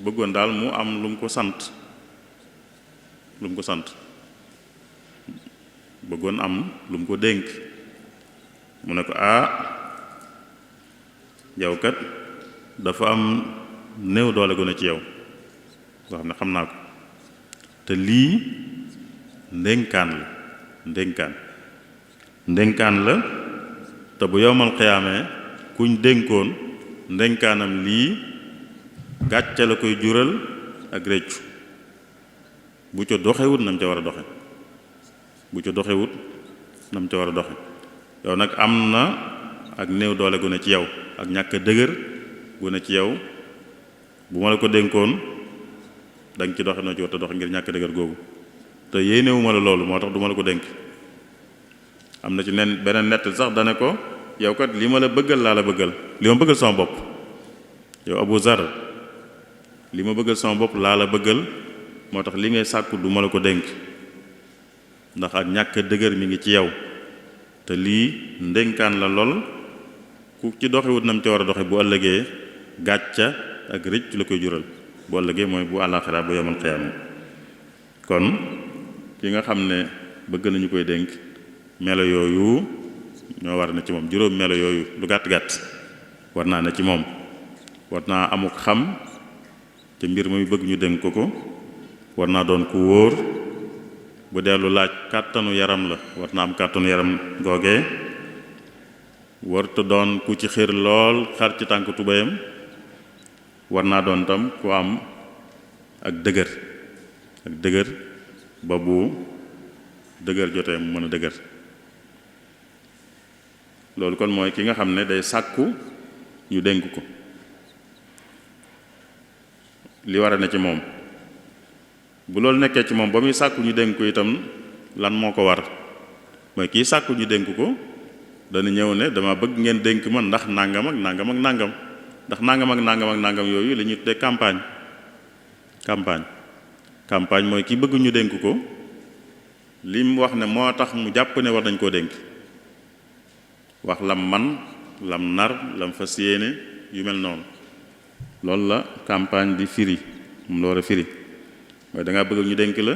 [SPEAKER 2] bëggoon daal mu am lu mu ko sant bëggoon am lu mu ko dénk mu ne ko yow kat dafa am néew doole gu ne ci yow boo xam ne xam naa ko te lii ndénkaan la te bu yowmal xiyaamee kuñ dénkoon ndénkaanam lii gàcce la koy jural ak réccu bu ca doxewut nam ca war a doxe yow nag am na ak néew doole gu ne ci yow ak ñàkk dëgër gu ne ci yow bu ma la ko dénkoon danga ci doxe noo ci war a doxe ngir ñàkk dëgër googu te yéenewuma la loolu moo tax du ma la ko dénk am na ci beneen nett sax dane ko yow kat li ma la bëggal laa la bëggal li ma bëggal sama bopp yow Abu Zar li ma bëggal sama bopp laa la bëggal moo tax li ngay sàkku du ma la ko dénk ndax ak ñàkk dëgër mi ngi ci yow te lii ndénkaan la lool ku ci doxewut nam ci war a doxe bu ëllëgee gàcca ak rëcc la koy jural bu ëllëgee mooy bu àllaaxira bu yawmal qiyaama kon ki nga xam ne bëgg nañu koy dénk melo yooyu ñoo war na ci moom juróom melo yooyu lu gàtt-gàtt war naa ne ci moom war naa amuk xam ca mbir muy bëgg ñu dénk ko war naa doon ku wóor bu dellu laaj kàttanu yaram la war naa am kàttanu yaram googee warta doon ku ci xër lool xar ci tànk tubayam war naa doon tam ku am ak dëgër ba bu dëgër jotee mu mën a dëgër loolu kon mooy ki nga xam ne day sàkku ñu dénk ko li war a ne ci moom bu loolu nekkee ci moom ba muy sàkku ñu dénk ko itam lan moo ko war mooy kii sàkku ñu dénk ko dana ñëw ne dama bëgg ngeen dénk ma ndax nangam ak nangam ak nangam ndax nangam ak nangam ak nangam yooyu la ñuy tuddee campagne mooy ki bëgg ñu dénk ko li mu wax ne moo tax mu jàpp ne war nañ koo dénk wax lam man lam nar lam fas yéene yu mel noonu loolu la campagne di firi moom la war a firi mooy dangaa bëgg ñu dénk la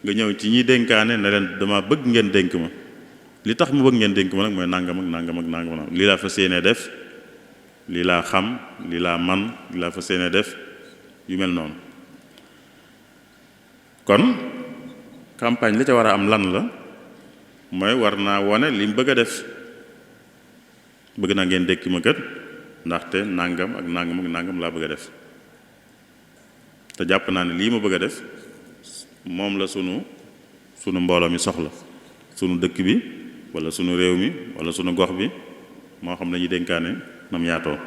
[SPEAKER 2] nga ñëw ci ñi dénkaane ne leen dama bëgg ngeen dénk ma li tax mu bëgg ngeen dénk ma nag mooy nangam ak nangam ak nangam lii laa fas yéene def lii laa xam lii laa man lii laa fas yéene def yu mel noonu kon campagne li ca war a am lan la mooy war naa wone li mu bëgg a def bëgg naa ngeen dénk ma kat ndaxte nangam ak nangam ak nangam laa bëgg a def te jàpp naa ne lii ma bëgg a def moom la sunu mbooloo mi soxla sunu dëkk bi wala sunu réew mi wala sunu gox bi moo xam ne ñu dénkaane nam yaatoo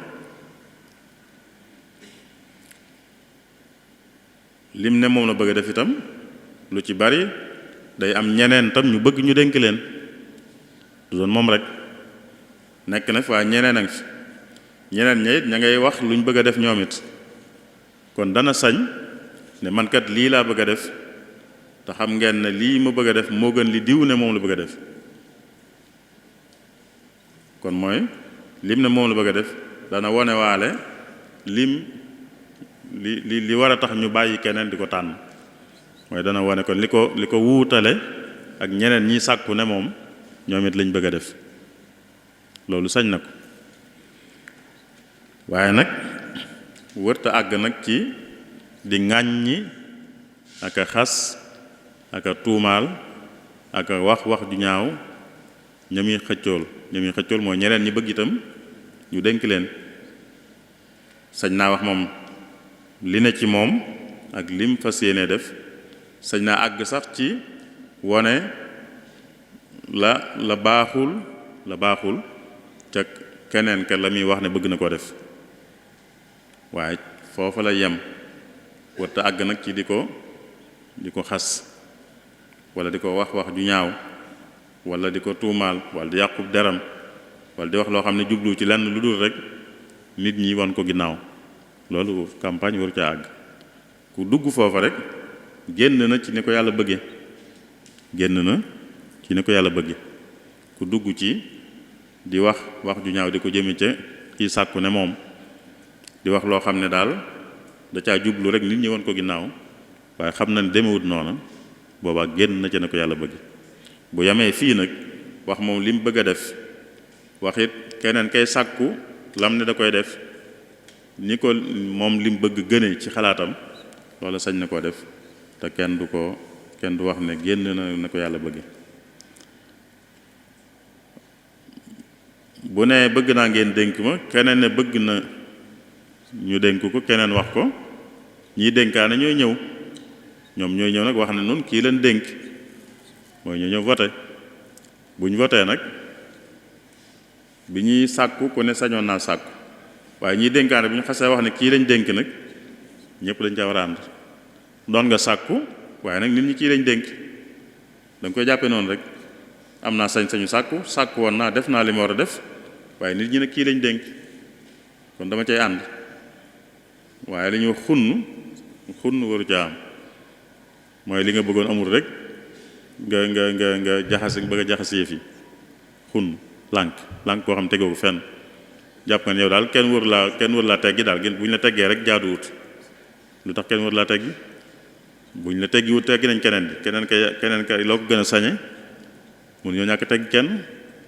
[SPEAKER 2] lim ne moom la bëgg a def itam lu ci bari day am ñeneen tam ñu bëgg ñu dénk leen du doon moom rek nekk na fi waaye ñeneen a ngi fi ñeneen ña it ña ngay wax luñ bëgg a def ñoom it kon dana sañ ne man kat lii laa bëgg a def te xam ngeen ne lii ma bëgg a def moo gën li diw ne moom la bëgg a def kon mooy lim ne moom la bëgg a def dana wone waale lim li war a tax ñu bàyyi keneen di ko tànn mooy dana wone kon li ko wuutale ak ñeneen ñi sàkku ne moom ñoom it lañ bëgg a def loolu sañ na ko waaye nag wërta àgg nag ci di ŋàññi ak a xas ak a tuumaal ak a wax ju ñaaw ñami xëccool mooy ñeneen ñi bëgg itam ñu dénk leen sañ naa wax moom li ne ci moom ak lim fas yéene def sañ naa àgg sax ci wone la baaxul ca keneen ka la muy wax ne bëgg na koo def waaye foofa la yem warta àgg nag ci di ko xas wala di ko wax ju ñaaw wala di ko tuumaal wala di yàqub deram wala di wax loo xam ne jublu ci lenn lu dul rek nit ñi wan ko ginnaaw loolu campagne waru ca àgg ku dugg foofa rek génn na ci ni ko yàlla bëgge ku dugg ci di wax ju ñaaw di ko jëme ca kii sàkku ne moom di wax loo xam ne daal da caa jublu rek nit ñi wan ko ginnaaw waaye xam na ne demewut noona boobaa génn na ca ne ko yàlla bëgg bu yamee fii nag wax moom li mu bëgg a def wax it keneen kay sàkku lam ne da koy def ni ko moom li mu bëgg gëne ci xalaatam loolu sañ na koo def te kenn du wax ne génn na ko yàlla bëgg bu ne bëgg naa ngeen dénk ma keneen ne bëgg na ñu dénk ko keneen wax ko ñiy dénkaane ñooy ñëw nag wax ne nun kii leen dénk mooy ñu ñëw voté bu ñu voté nag bi ñuy sàkku ku ne sañoon naa sàkku waaye ñiy dénkaane bu ñu xasee wax ne kii lañ dénk nag ñëpp dañ ca war a ànd doon nga sàkku waaye nag nit ñi kii lañ dénk da nga koy jàppe noonu rek am naa sañ-sañu sàkku woon naa def naa li ma war a def waaye nit ñi nag kii lañ dénk kon dama cay ànd waaye li ñuy wax xunn waru ca am mooy li nga bëggoon amul rek nga jaxase bëgg a jaxase yëf yi xunn lànk koo xam tegoo ko fenn jàpp nga ne yow daal kenn wër laa teggi daal bu ñu la teggee rek jaaduwut lu tax kenn wër laa teggi bu ñu la teggiwut teggi nañ keneen kay loo ko gën a sañe mun ñoo ñàkk teggi kenn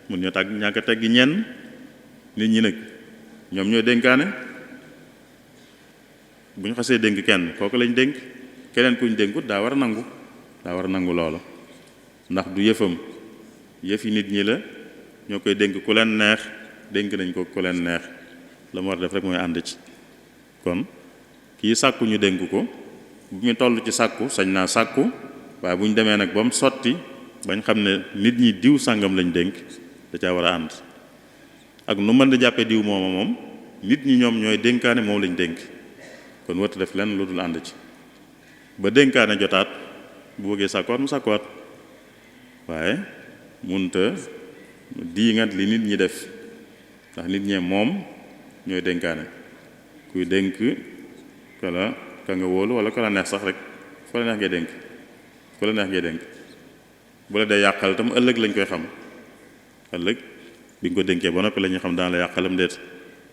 [SPEAKER 2] mun ñoo ñàkk teggi ñenn nit ñi nag ñoom ñooy dénkaane bu ñu xasee dénk kenn kooku lañ dénk keneen kuñ dénkut daa war a nangu loola ndax du yëfam yëfi nit ñi la ñoo koy dénk ku leen neex dénk nañ ko ku leen neex la mu war a def rek mooy ànd ci kon kii sàkku ñu dénk ko bu ñu toll ci sàkku sañ naa sàkku waaye bu ñu demee nag ba mu sotti bañ xam ne nit ñi diw sàngam lañ dénk da caa war a ànd ak nu mën di jàppee diw mooma moom nit ñi ñoom ñooy dénkaane moom lañ dénk kon warta def lenn lu dul ànd ci ba dénkaane jotaat bu bëggee sàkkuwaat mu sàkkuwaat waaye munta diingat li nit ñi def ndax nit ñee moom ñooy dénkaane kuy dénk ka nga wóolu wala ka la neex sax rek fa la neex ngay dénk bu la dee yàqal itam ëllëg lañ koy xam ëllëg bi nga ko dénkee ba noppi la ñuy xam daan la yàqalam déet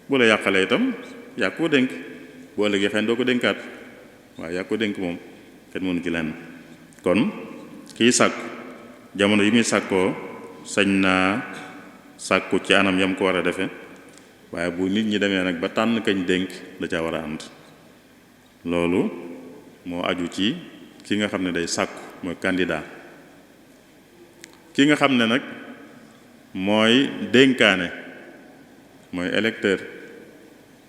[SPEAKER 2] bu la yàqalee itam yaa koo dénk bu ëllëgee xëy doo ko dénkaat waaye yaa ko dénk moom kenn mënu ci lenn kon kii sàkku jamono yi muy sàkkoo sañ naa sàkku ci anam yam ko war a defe waaye bu nit ñi demee nag ba tànn kañ dénk da caa war a ànd loolu moo aju ci ki nga xam ne day sàkku mooy candidat ki nga xam ne nag mooy dénkaane mooy électeur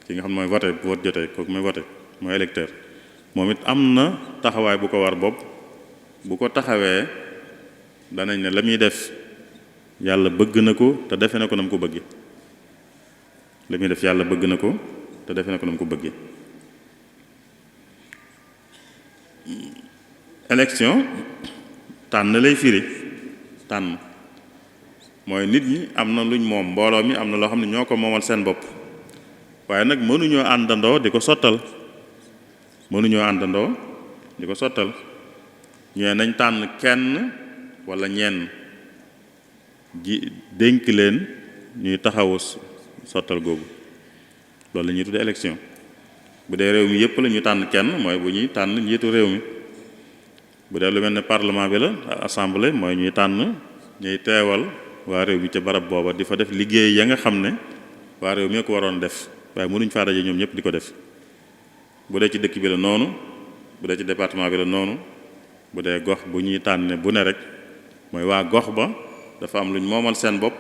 [SPEAKER 2] ki nga xam ne mooy vote bu vote jotee kooku mooy vote mooy électeur moom it am na taxawaay bu ko war bopp bu ko taxawee danañ ne la muy def yàlla bëgg na ko te defe na ko na mu ko bëggee la muy def yàlla bëgg na ko te defe na ko na mu ko bëggee élection tànn lay firi tànn mooy nit ñi am na luñ moom mbooloo mi am na loo xam ne ñoo ko moomal seen bopp waaye nag mënuñoo àndandoo di ko sottal ñooy nañ tànn kenn wala ñenn ji dénk leen ñuy taxawu sottal googu loolu la ñuy tuddee élection bu dee réew mi yépp la ñu tànn kenn mooy bu ñuy tànn njiitu réew mi bu dee lu mel ne parlement bi la assemblée mooy ñuy tànn ñuy teewal waa réew mi ca barab booba di fa def liggéey ya nga xam ne waa réew mi ko waroon def waaye mënuñ faa daje ñoom ñëpp di ko def bu dee ci dëkk bi la noonu bu dee ci département bi la noonu bu dee gox bu ñuy tànne bu ne rek mooy waa gox ba dafa am luñ moomal seen bopp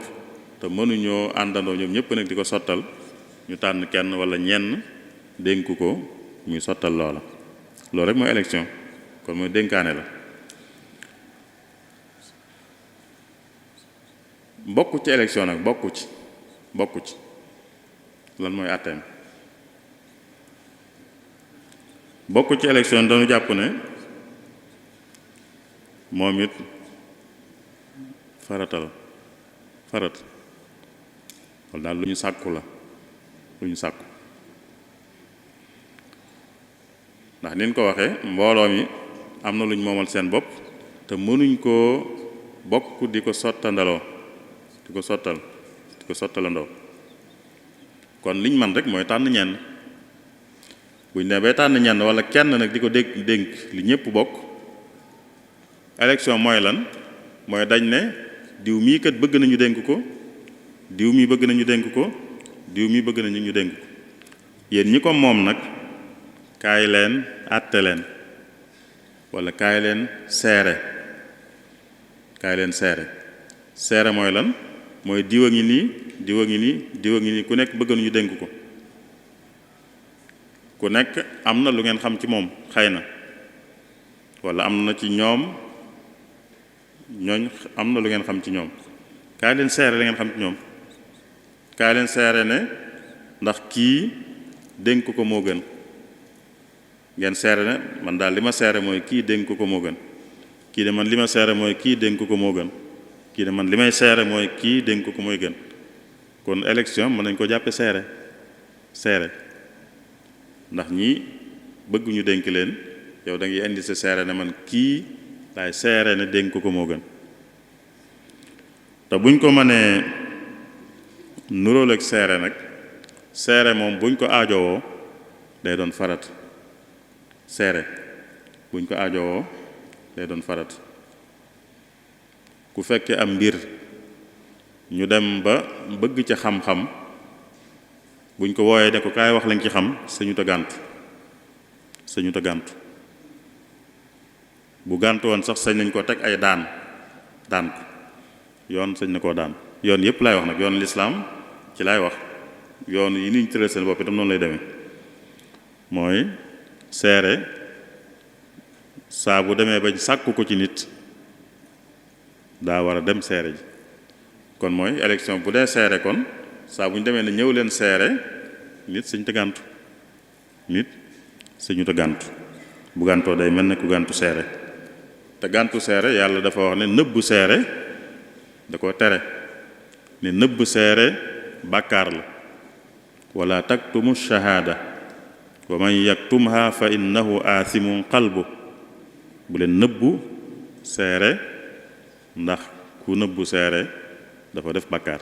[SPEAKER 2] te mënuñoo àndandoo ñoom ñëpp nag di ko sottal ñu tànn kenn wala ñenn dénk ko muy sottal loola loolu rek mooy élection kon mooy dénkaane la bokku ci élection nag bokku ci lan mooy àtteem bokku ci élection dañu jàpp ne moom it farata wala daal lu ñu sàkku la ndax niñ ko waxee mbooloo mi am na lu ñu moomal seen bopp te mënuñ koo bokk di ko sottalandoo kon liñ man rek mooy tànn ñenn buñ ne bay tànn ñenn wala kenn nag di ko dénk li ñëpp bokk élection mooy lan mooy dañ ne diw mii kat bëgg nañu dénk ko diw mii bëgg nañu dénk ko diw mii bëgg nañu ñu dénk ko yéen ñi ko moom nag kaay leen àtte leen wala kaay leen seere mooy lan mooy diw a ngi nii diw a ngi nii diw a ngi nii ku nekk bëgg nañu dénk ko ku nekk am na lu ngeen xam ci moom xëy na wala am na ci ñooñ am na lu ngeen xam ci ñoom kaay leen seere la ngeen xam ci ñoom kaay leen seere ne ndax kii dénk ko moo gën ngeen seere ne man daal li ma seere mooy kii dénk ko moo gën kii de man li ma seere mooy kii dénk ko moo gën kii de man li may seere mooy kii dénk ko mooy gën kon élection mën nañ ko jàppe seere ndax ñii bëgguñu dénk leen yow da ngay indi sa seere ne man kii laay seere ne dénk ko moo gën te buñ ko mënee nuróol ak seere nag seere moom buñ ko aajowoo day doon farat seere buñ ko aajowoo day doon farat ku fekkee am mbir ñu dem ba bëgg ca xam-xam buñ ko wooyee ne ko kaay wax lañ ci xam sañu ta gàntu bu gàntu woon sax sañ nañ ko teg ay daan ko yoon sañ na koo daan yoon yépp laay wax nag yoon lislaam ci laay wax yoon yi niñ tëral seen bopp itam noonu lay demee mooy seere saa bu demee ba sàkku ko ci nit daa war a dem seere ji kon mooy élection bu dee seere kon saa bu ñu demee ne ñëw leen seere nit sañu te gàntu bu gàntoo day mel ne ku gàntu seere te gàntu seere yàlla dafa wax ne nëbbu seere da ko tere ne nëbb seere bàkkaar la wala taktumu shahaada wa man yaktumha fa innahu aathimun qalbu bu leen nëbbu seere ndax ku nëbbu seere dafa def bàkkaar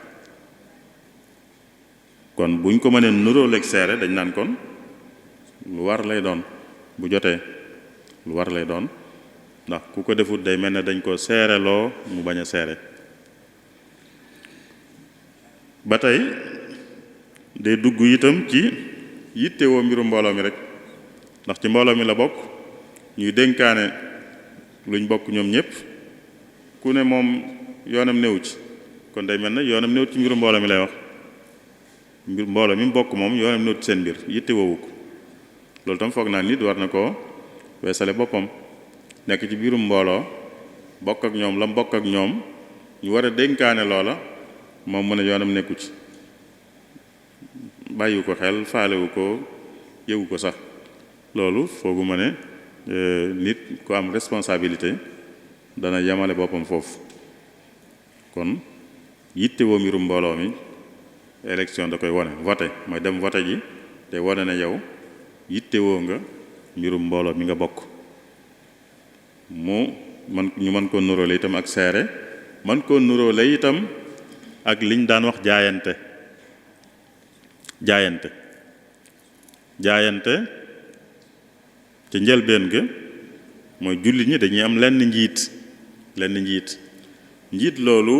[SPEAKER 2] kon buñ ko mënee nuróoleeg seere dañ naan kon lu war lay doon bu jotee lu war lay doon ndax ku ko defut day mel ne dañ ko seereloo mu bañ a seere ba tey day dugg itam ci yittewoo mbiru mbooloo mi rek ndax ci mbooloo mi la bokk ñuy dénkaane luñ bokk ñoom ñëpp ku ne moom yoonam néew ci kon day mel ne yoonam néew ci mbiru mbooloo mi lay wax mbir mbooloo mi bokk moom yoonam néew ci seen mbir yittewoowu ko loolu tam foog naa nit war na koo weesale boppam nekk ci biirum mbooloo bokk ak ñoom la bokk ak ñoom ñu war a dénkaane loola moom mën a yoonam nekku ci bàyyiwu ko xel faalewu ko yëgu ko sax loolu foogu ma ne nit ku am responsabilité dana yamale boppam foofu kon yittewoo mbirum mbooloo mi élection da koy wone voté mooy dem voté ji te wone ne yow yittewoo nga mbirum mbooloo mi nga bokk ñu mën koo nuróole itam ak seere mën koo nuróole itam ak liñ daan wax jaayante ca njëlbeen ga mooy jullit ñi dañuy am lenn njiit loolu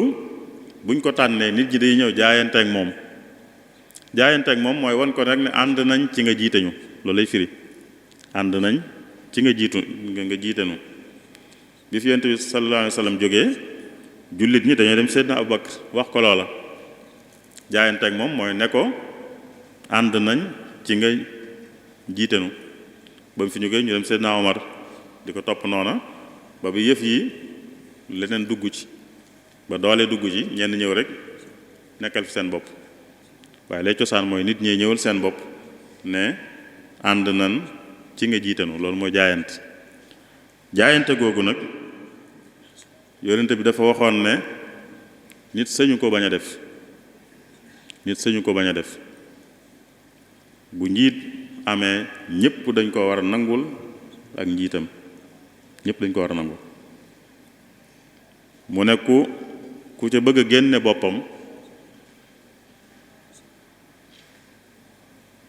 [SPEAKER 2] buñ ko tànnee nit ñi day ñëw jaayante ak moom mooy wan ko rek ne ànd nañ ci nga jiite ñu loolu lay firi ànd nañ ci nga jiite ñu bi fi Yonent bi sallallahu alayhi wa sallam jógee jullit ñi dañoo dem Seydina Abubakar wax ko loola jaayante ak moom mooy ne ko ànd nañ ci nga jiitenu ba mu fi ñu dem Seydina Omar di ko topp noona ba bi yëf yi leneen dugg ci ba doole dugg ci ñenn ñëw rek nekkal fi seen bopp waaye lay cosaan mooy nit ñee ñëwal seen bopp ne ànd nan ci nga jiitanu loolu mooy jaayante googu nag yonent bi dafa waxoon ne nit sañu ko bañ a def bu njiit amee ñépp dañ ko war a nangul ak njiitam ñépp dañ ko war a nangul mu ne ku ca bëgg a génne boppam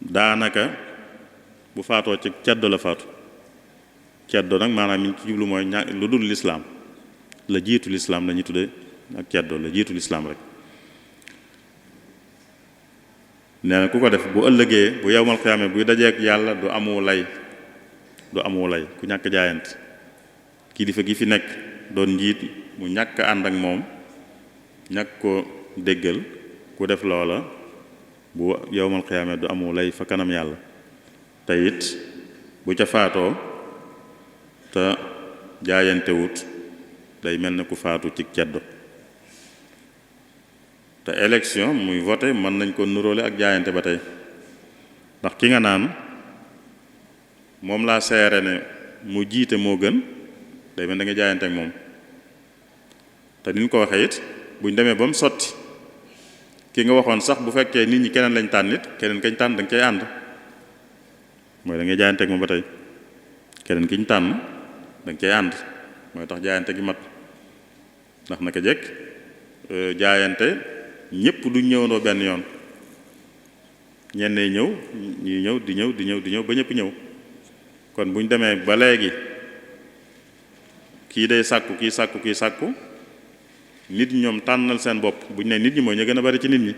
[SPEAKER 2] daanaka bu faatoo ci ceddo la faatu ceddo nag maanaam mi ci jublu mooy lu dul lislaam la jiitu lislaam la ñuy tudde ak ceddo la jiitu lislaam rek nee na ku ko def bu ëllëgee bu yawmal xiyaame buy dajeek yàlla du amu lay ku ñàkk jaayante kilifa gi fi nekk doon njiit mu ñàkk ànd ak moom ñàkk ko déggal ku def loola bu yawmal xiyaame du amu lay fa kanam yàlla te it bu ca faatoo te jaayante wut day mel ne ku faatu ci ceddo te élection muy voté mën nañ ko nuróole ak jaayante ba tey ndax ki nga naan moom laa seere ne mu jiite moo gën day mel da nga jaayante ak moom te ni ñu ko waxee it buñ demee ba mu sotti ki nga waxoon sax bu fekkee nit ñi keneen lañ tànn it keneen kañ tànn da nga cay ànd mooy da ngay jaayante ak moom ba tey keneen ki ñu tànn da nga cay ànd mooy tax jaayante gi mat ndax naka jekk jaayante ñépp duñ ñëwandoo benn yoon ñenn ñëw ñuy ñëw di ñëw ba ñëpp ñëw kon buñ demee ba léegi kii day sàkku kii sàkku nit ñi ñoom tànnal seen bopp buñ ne nit ñi mooy ñu gën a bari ci nit ñi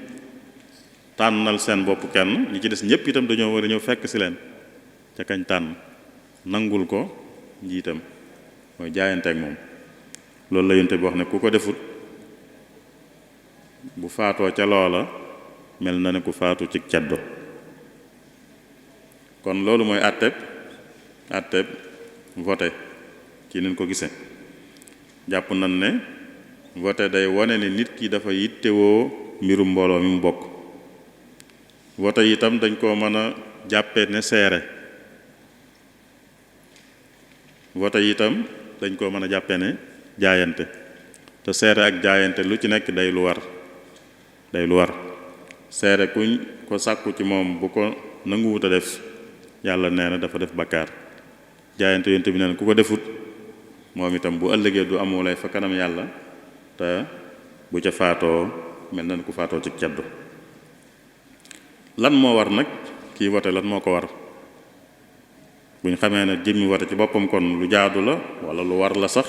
[SPEAKER 2] tànnal seen bopp kenn ñi ci des ñépp itam dañoo war a ñëw fekk si leen ca kañ tànn nangul ko njiitam mooy jaayante ak moom loolu la yonte bi wax ne ku ko defut bu faatoo ca loola mel na ne ku faatu ci ceddo kon loolu mooy àtteeb voté ci niñ ko gisee jàpp nañ ne voté day wane ne nit ki dafa yittewoo mbirum mbooloo mi mu bokk voté itam dañ koo mën a jàppe ne seere voté itam dañ koo mën a jàppe ne jaayante te seere ak jaayante lu ci nekk day lu war seere kuñ ko sàkku ci moom bu ko nanguwut a def yàlla nee na dafa def bakkaar jaayante yonte bi nee na ku ko defut moom itam bu ëllëgee du amu lay fa kanam yàlla te bu ca faatoo mel na ku faatoo ci ceddo lan moo war nag kii wote lan moo ko war buñ xamee ne jëmmi wote ci boppam kon lu jaadu la wala lu war la sax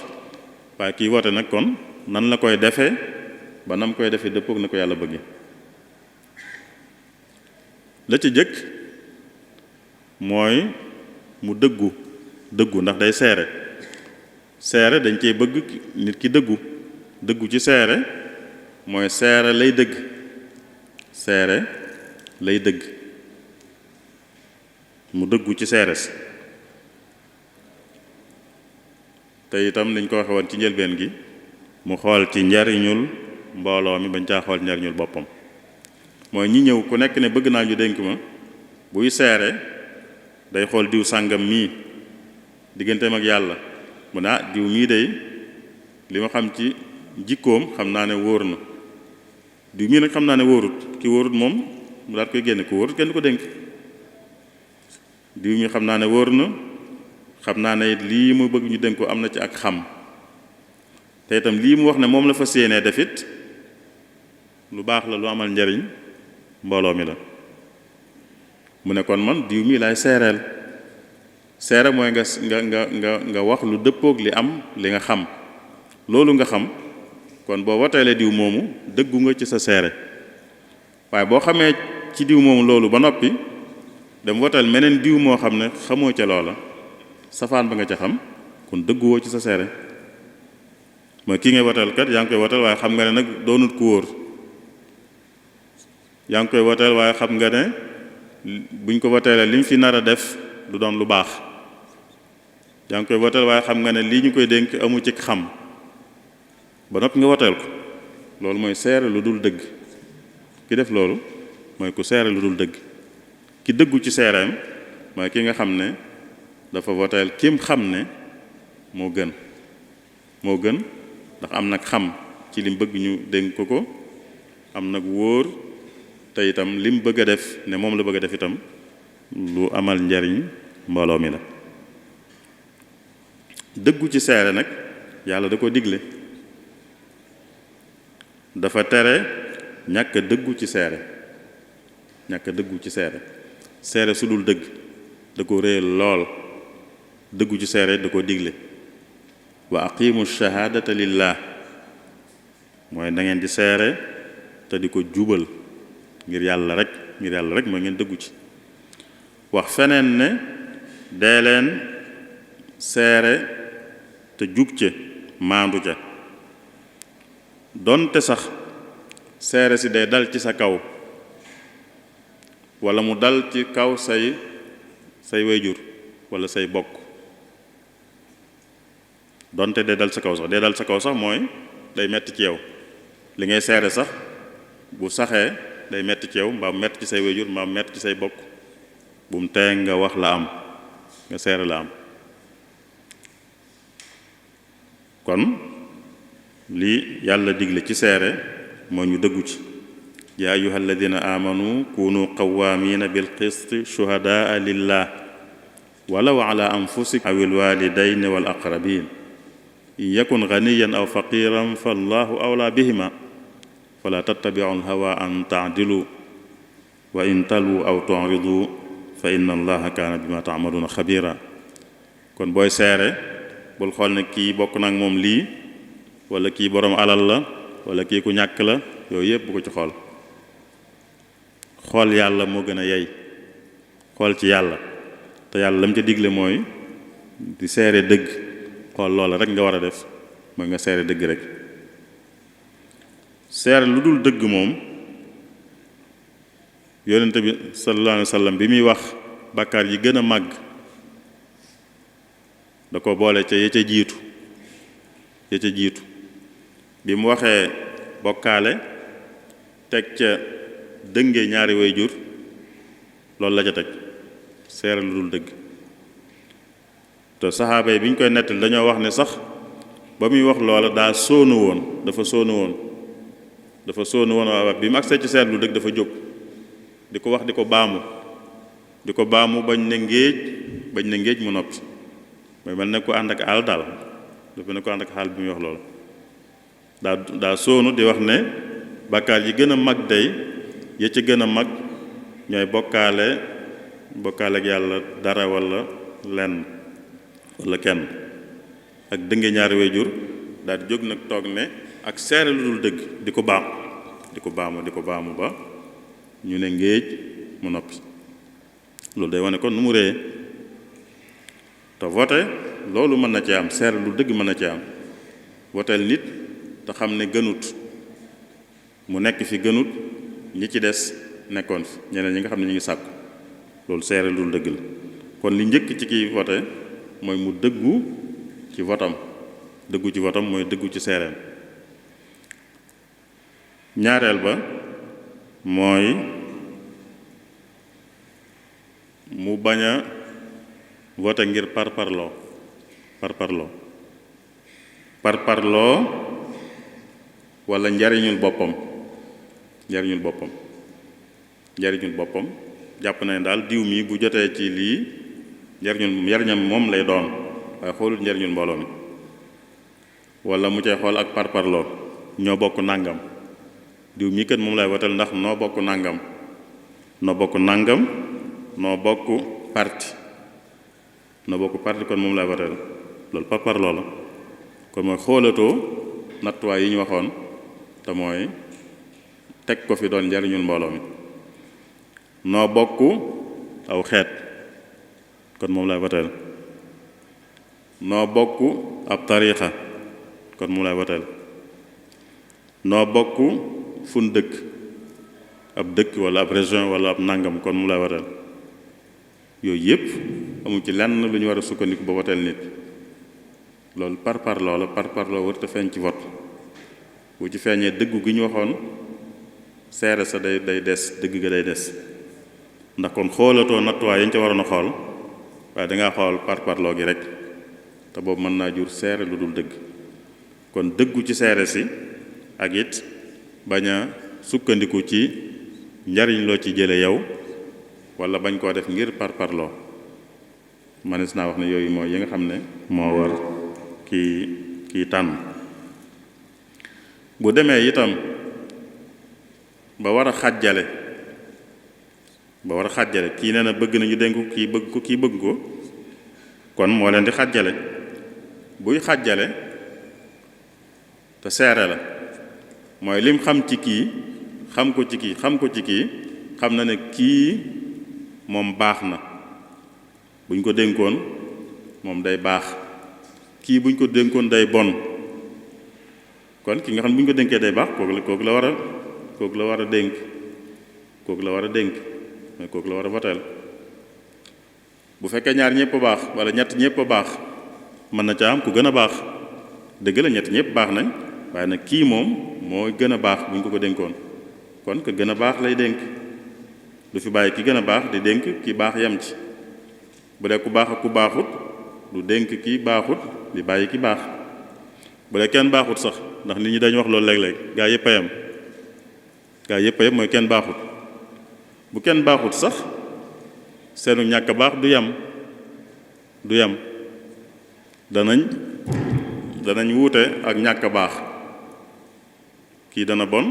[SPEAKER 2] waaye kii wote nag kon nan la koy defee ba nam koy defee dëppook na ko yàlla bëgge la ci jëkk mooy mu dëggu ndax day seere dañ cey bëgg nit ki dëggu ci seere mooy seere lay dëgg mu dëggu ci seere si te itam niñ ko waxe woon ci njëlbeen gi mu xool ci njariñul mbooloo mi bañ caa xool njariñul boppam mooy ñi ñëw ku nekk ne bëgg naa ñu dénk ma buy seere day xool diw sàngam mii digganteem ak yàlla mu ne diw mii day li ma xam ci jikkoom xam naa ne wóor na diw mii nag xam naa ne wóorut ki wóorut moom mu daat koy génne ku wóorut kenn du ko dénk diw mi xam naa ne wóor na xam naa ne lii mu bëgg ñu dénk ko am na ci ak xam te itam lii mu wax ne moom la fas yéenee def it lu baax la lu amal njariñ mbooloo mi la mu ne kon man diw mii laay seereel seere mooy nga wax lu dëppoog li am li nga xam loolu nga xam kon boo woteelee diw moomu dëggu nga ci sa seere waaye boo xamee ci diw moomu loolu ba noppi dem woteel meneen diw moo xam ne xamoo ca loola safaan ba nga ca xam kon dëgguwoo ci sa seere mooy kii ngay woteel kat yaa ngi koy woteel waaye xam nga ne nag doonut ku wóor yaa ngi koy woteel waaye xam nga ne buñ ko woteelee li mu fi nar a def du doon lu baax yaa ngi koy woteel waaye xam nga ne lii ñu koy dénk amu ci xam ba noppi nga woteel ko loolu mooy seere lu dul dëgg. ki def loolu mooy ku seere lu dul dëgg. ki dëggu ci seereem mooy ki nga xam ne dafa voteel kim xam ne moo gën ndax am nag xam ci lim bëgg ñu dénk ko am nag wóor te itam lim bëgg a def ne moom la bëgg a def itam lu amal njariñ mbooloo mi la. dëggu ci seere nag yàlla da ko digle, dafa tere ñàkk a dëggu ci seere seere su dul dëgg da ko réel lool. dëggu ci seere da ko digle, wa aqimu shahaadata lillah mooy da ngeen di seere te di ko jubal ngir yàlla rek mooy ngeen dëggu ci. wax feneen ne dee leen seere te jub ca maandu ca donte sax seere si day dal ci sa kaw walla mu dal ci kaw say wayjur walla say bokk. donte day dal sa kaw sax mooy day metti ci yow li ngay seere sax bu saxee day metti ci yow mbaa metti ci say wayjur mbaa metti ci say bokk bu mu tee nga wax la am nga seere la am. kon lii yàlla digle ci seere moo ñu dëggu ci. yaa ayyuha alladina amanu kunu qawamina bil qisti shuhadaa lillah walaw ala anfusikum awil walidayni wal aqrabin in yakun ganiyan aw faqiran fallahu awla bihima fala tattabi'u alhawa an ta'dilu wa in talu aw tu'ridu fa inna allaha kaana bima ta'maluna xabira. kon booy seere bul xool ne kii bokk nag moom lii wala kii boroom alal la wala kii ku ñàkk la yooyu yépp bu ko ci xool yàlla moo gën a yey. xool ci yàlla te yàlla lam ca digle mooy di seere dëgg. xool loola rek nga war a def mooy nga seere dëgg rek. seere lu dul dëgg moom yonent bi sallallahu alayhi wa sallam bi muy wax bàkkaar yi gën a màgg da ko boole ca ya ca jiitu bi mu waxee bokkaale teg ca dënge ñaari way jur loolu la ca teg seere lu dul dëgg. te saxaaba yi bi ñu koy nettali dañoo wax ne sax ba muy wax loola dafa sóonu woon waaw bi mu agsee ci seere lu dëgg dafa jóg di ko wax di ko baamu bañ ne ngéej mu noppi mooy mel ne ko ànd ak àll daal dafa ne ko ànd ak xaal bi muy wax loolu daa sóonu di wax ne bàkkaar yi gën a mag day ya ci gën a mag ñooy bokkaale ak yàlla dara walla lenn walla kenn ak dënge ñaari waajur daal di jóg nag toog ne ak seere lu dul dëgg di ko baamu ba ñu ne ngéej mu noppi. loolu day wane kon nu mu réye te vote loolu mën na ci am seere lu dëgg mën na ci am voteel nit te xam ne gënut mu nekk fi gënut ñi ci des nekkoon fi ñeneen ñi nga xam ne ñu ngi sàkku loolu seere lu dul dëgg la. kon li njëkk ci kiy vote mooy mu dëggu ci votam mooy dëggu ci seereem. ñaareel ba mooy mu bañ a vote ngir parparloo walla njariñul boppam jàpp na ne daal diw mi bu jotee ci lii njariñam moom lay doon waaye xoolul njariñul mbooloo mi walla mu cay xool ak parparloo ñoo bokk nàngam diw mii kat moom lay wotal ndax noo bokk nàngam noo bokk parti kon moom lay wotal loolu parparloo la. kon mooy xoolatoo nattuwaay yi ñu waxoon te mooy teg ko fi doon njariñul mbooloo mi. noo bokk aw xeet kon moom lay woteel. noo bokk ab tariixa kon moom lay woteel. noo bokk fun dëkk ab dëkk walla ab région walla ab nàngam kon moom lay woteel. yooyu yépp amu ci lenn lu ñu war a sukkandiku ba woteel nit. loolu parparloo la parparloo warut a feeñ ci vote bu ci feeñee dëggu gi ñu waxoon seere sa day des dëgg ga day des ndax kon xoolatoo nattuwaay yi ñu ca waroon a xool waaye dangaa xool parparloo gi rek te boobu mën naa jur seere lu dul dëgg kon dëggu ci seere si ak it bañ a sukkandiku ci njariñ loo ci jële yow wala bañ koo def ngir parparloo manis naa wax ne yooyu mooy yi nga xam ne moo war kii tànn bu demee itam ba war a xàjjale kii nee na bëgg nañu dénk ko kii bëgg ko kon moo leen di xàjjale buy xàjjale te seere la mooy lim xam ci kii xam ko ci kii xam na ne kii moom baax na buñ ko dénkoon moom day baax kii buñ ko dénkoon day bon kon ki nga xam ne buñ ko dénkee day baax kooku la war a dénk kooku la war a voteel bu fekkee ñaar ñëpp a baax wala ñett ñëpp a baax mën na ca am ku gën a baax dëgg la ñett ñëpp baax nañ waaye nag kii moom moo gën a baax bu ñu ko dénkoon kon ka gën a baax lay dénk du fi bàyyi ki gën a baax di dénk ki baax yem ci bu dee ku baax ak ku baaxut du dénk ki baaxut di bàyyi ki baax bu dee kenn baaxut sax ndax nit ñi dañu wax loolu léeg-léeg gaa yëpp a yem mooy kenn baaxut bu kenn baaxut sax seenu ñàkk baax du yem danañ wuute ak ñàkk baax kii dana bon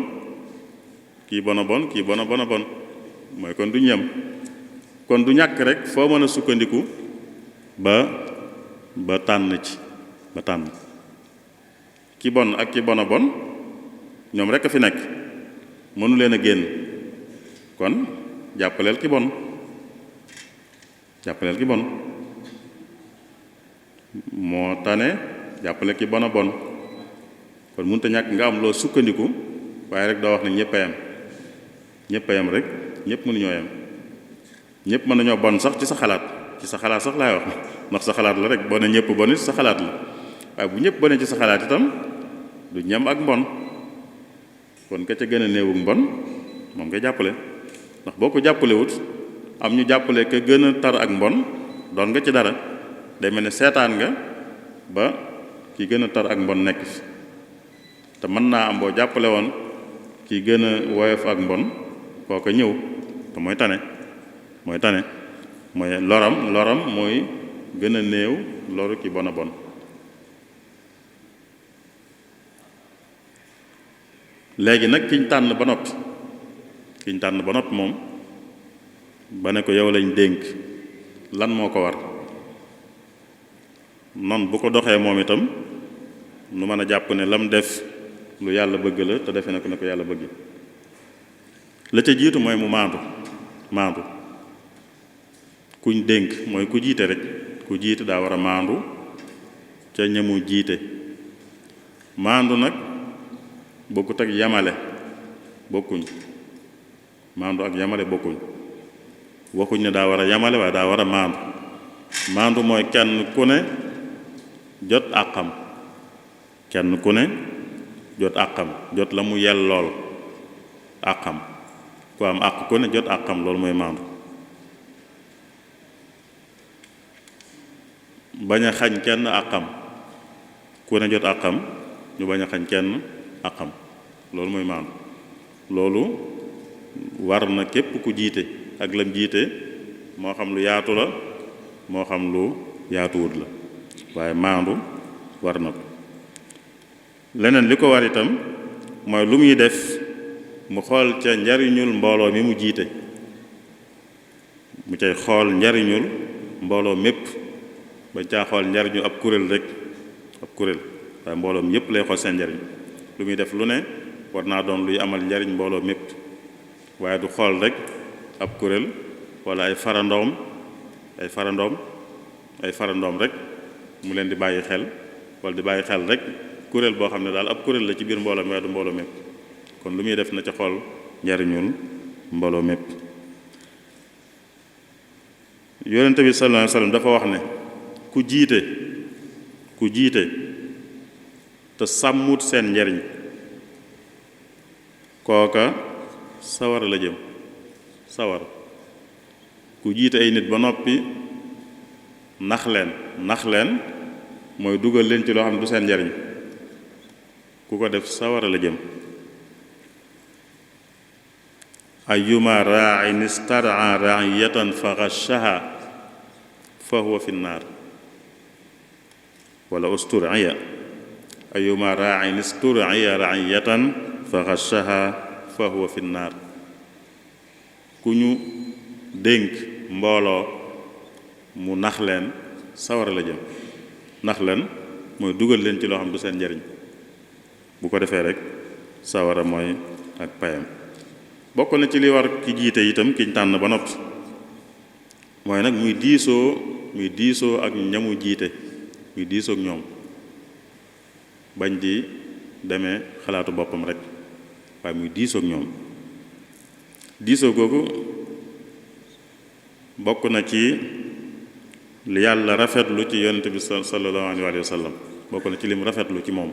[SPEAKER 2] kii bona bon kii bona bon mooy kon duñ yem kon du ñàkk rek foo mën a sukkandiku ba tànn ki bon ak ki bona bon ñoom rek a fi nekk mënu leen a génn kon jàppaleel ki bon moo tane jàppale ki bona bon kon mënut a ñàkk nga am loo sukkandiku waaye rek doo wax ne ñëpp a yem rek ñëpp mënuñoo yem ñëpp mën nañoo bon sax ci sa xalaat sax laay wax ndax sa xalaat la rek boo ne ñëpp bon ci sa xalaat la waaye bu ñëpp bonee ci sa xalaat itam du ñam ak mbon kon ka ca gën a néewu mbon moom ngay jàppale ndax boo ko jàppalewut am ñu jàppale ka gën a tar ak mbon doon nga ci dara day mel ne seetaan nga ba ki gën a tar ak mbon nekk fi te mën naa am boo jàppale woon ki gën a woyof ak mbon kooka ñëw te mooy tane mooy loram mooy gën a néew loru ki bon a bon léegi nag kiñ tànn ba noppi moom ba ne ko yow lañ dénk lan moo ko war non bu ko doxee moom itam nu mën a jàpp ne lam def lu yàlla bëgg la te defe na ko ne ko yàlla bëgg la ca jiitu mooy mu maandu kuñ dénk mooy ku jiite rek ku jiite daa war a maandu ca ñamu jiite maandu nag bokkut ak yamale bokkuñ maandu ak yamale bokkuñ waxuñ ne daa war a yamale waaye daa war a maandu mooy kenn ku ne jot àqam jot la mu yellool àqam ku am àq ku ne jot àqam loolu mooy maandu bañ a xañ kenn àqam ku ne jot àqam ñu bañ a xañ kenn àqam loolu mooy maandu loolu war na képp ku jiite ak lam jiite moo xam lu yaatu la moo xam lu yaatuwut la waaye maandu war na ko leneen li ko war itam mooy lu muy def mu xool ca njariñul mbooloo mi mu jiite mu cay xool njariñul mbooloo mépp ba caa xool njariñu ab kuréel waaye mbooloo mi yépp lay xool seen njariñ lu muy def lu ne war naa doon luy amal njariñ mbooloo mépp waaye du xool rek ab kuréel wala ay farandoom rek mu leen di bàyyi xel wala di bàyyi xel rek kuréel boo xam ne daal ab kuréel la ci biir mbooloo mi waaye du mbooloo mépp kon lu muy def na ca xool njariñul mbooloo mépp yonent bi sallallahu alayhi wasallam dafa wax ne ku jiite te sàmmut seen njariñ kooka sawara la jëm sawara. ku jiite ay nit ba noppi nax leen mooy dugal leen ci loo xam ne du seen njariñ ku ko def sawara la jëm. ayyuma raa'in istar'a ra'iyatan fa ghashaha fa huwa fi nnaar wala ustur'iya ayyuma raa'in istur'iya ra'iyatan fa ghashaha fa huwa fi nnaar. ku ñu dénk mbooloo mu nax leen sawara la jëm. nax leen mooy dugal leen ci loo xam du seen njariñ bu ko defee rek sawara mooy ak payam. bokk na ci li war ki jiite itam kiñ tànn ba noppi mooy nag muy diisoo ak ñamu jiite muy diisoo ak ñoom bañ di demee xalaatu boppam rek waaye muy diisoo ak ñoom. diisoo googu bokk na ci li yàlla rafetlu ci yonent bi sallallahu alayhi wa sallam bokk na ci lim rafetlu ci moom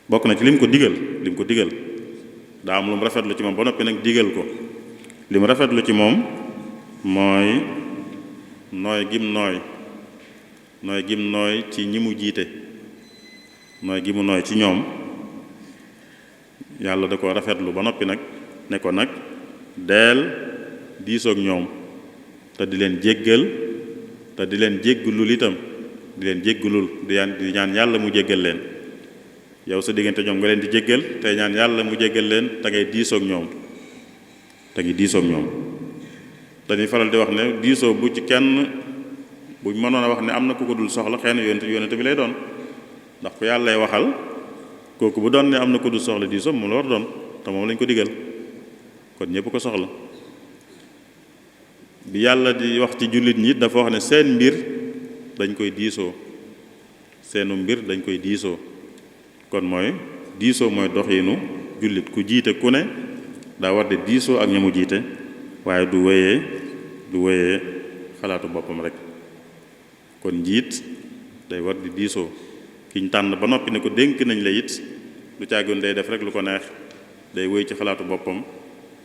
[SPEAKER 2] bokk na ci lim ko digal daa am lu mu rafetlu ci moom ba noppi nag digal ko. li mu rafetlu ci moom mooy nooy gim nooy ci ñi mu jiite nooy gi mu nooy ci ñoom yàlla da ko rafetlu ba noppi nag ne ko nag deel diisoog ñoom te di leen jéggal te di leen jéggulul itam di ñaan yàlla mu jéggal leen. yow sa diggante ñoom nga leen di jéggal tey ñaan yàlla mu jéggal leen te ngay diisoog ñoom dañuy faral di wax ne diisoo bu ci kenn buñ mënoon a wax ne am na ku ko dul soxla xëy na yonent bi lay doon ndax ku yàlla lay waxal kooku bu doon ne am na ko dul soxla diisoo moom la war doon te moom lañ ko digal kon ñëpp ko soxla. bi yàlla di wax ci jullit ñi dafa wax ne seen mbir dañ koy diisoo seenu mbir dañ koy diisoo kon mooy diisoo mooy doxiinu jullit ku jiite ku ne daa war di diisoo ak ñamu jiite waaye du wéyee xalaatu boppam rek. kon njiit day war di diisoo kiñ tànn ba noppi ne ko dénk nañ la it lu caagoon day def rek lu ko neex day wéy ci xalaatu boppam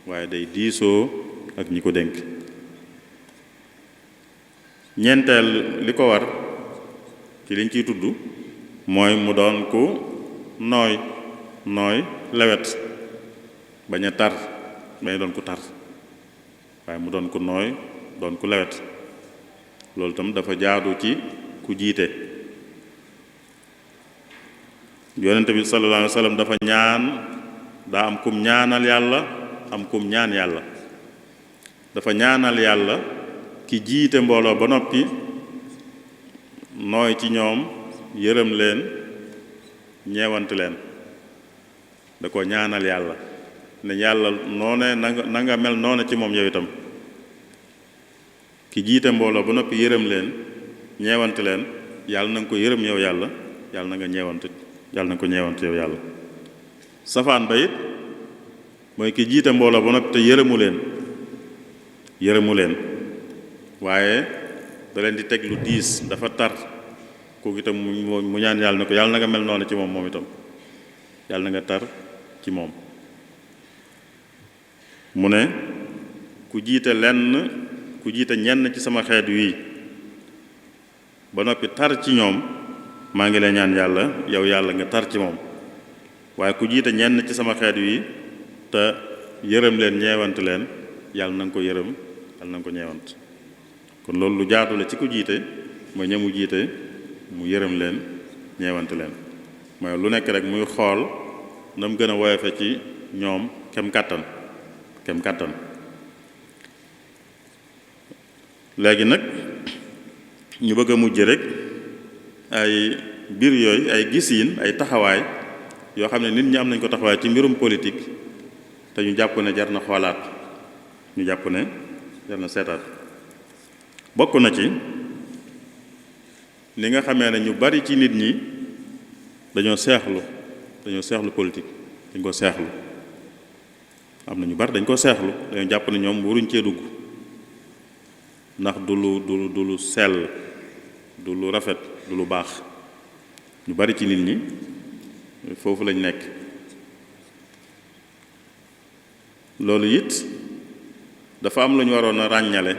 [SPEAKER 2] waaye day diisoo ak ñi ko dénk. ñeenteel li ko war ci liñ ciy tudd mooy mu doon ku nooy lewet bañ a tar bañ a doon ku tar waaye mu doon ku nooy doon ku lewet. loolu tam dafa jaadu ci ku jiite. yonent bi sallallahu alayhi wa sallam dafa daa am kum ñaanal yàlla am kum ñaan yàlla. dafa ñaanal yàlla ki jiite mbooloo ba noppi nooy ci ñoom yërëm leen ñeewant leen da ko ñaanal yàlla ne yàlla noone na nga mel noone ci moom yow itam. ki jiite mbooloo ba noppi yërëm leen ñeewant leen yàlla na nga ko yërëm yow yàlla yàlla na nga ko ñeewant yow yàlla. safaan ba it mooy ki jiite mbooloo ba noppi te yërëmu leen waaye da leen di teg lu diis dafa tar kooku itam mu ñaan yàlla ne ko yàlla na nga mel noonu ci moom itam yàlla na nga tar ci moom. mu ne ku jiite ñenn ci sama xeet wii ba noppi tar ci ñoom maa ngi lay ñaan yàlla yow yàlla nga tar ci moom waaye ku jiite ñenn ci sama xeet wii te yërëm leen ñeewant leen yàlla na nga ko yërëm yàlla na nga ko ñeewant. kon loolu lu jaatu la ci ku jiite mooy ñamu jiite mu yërëm leen ñeewant leen mooy lu nekk rek muy xool na mu gën a woyofe ci ñoom kem kàttan léegi nag ñu bëgg a mujj rek ay mbir yooyu ay gisiin ay taxawaay yoo xam ne nit ñi am nañ ko taxawaay ci mbirum politique te ñu jàpp ne jar na xoolaat ñu jàpp ne jar na seetaat. bokk na ci li nga xamee ne ñu bari ci nit ñi dañoo seexlu politique dañ ko seexlu am na ñu bari dañ ko seexlu dañoo jàpp ne ñoom waruñ cee dugg ndax du lu sell du lu rafet du lu baax ñu bari ci nit ñi foofu lañ nekk loolu it dafa am lu ñu waroon a ràññale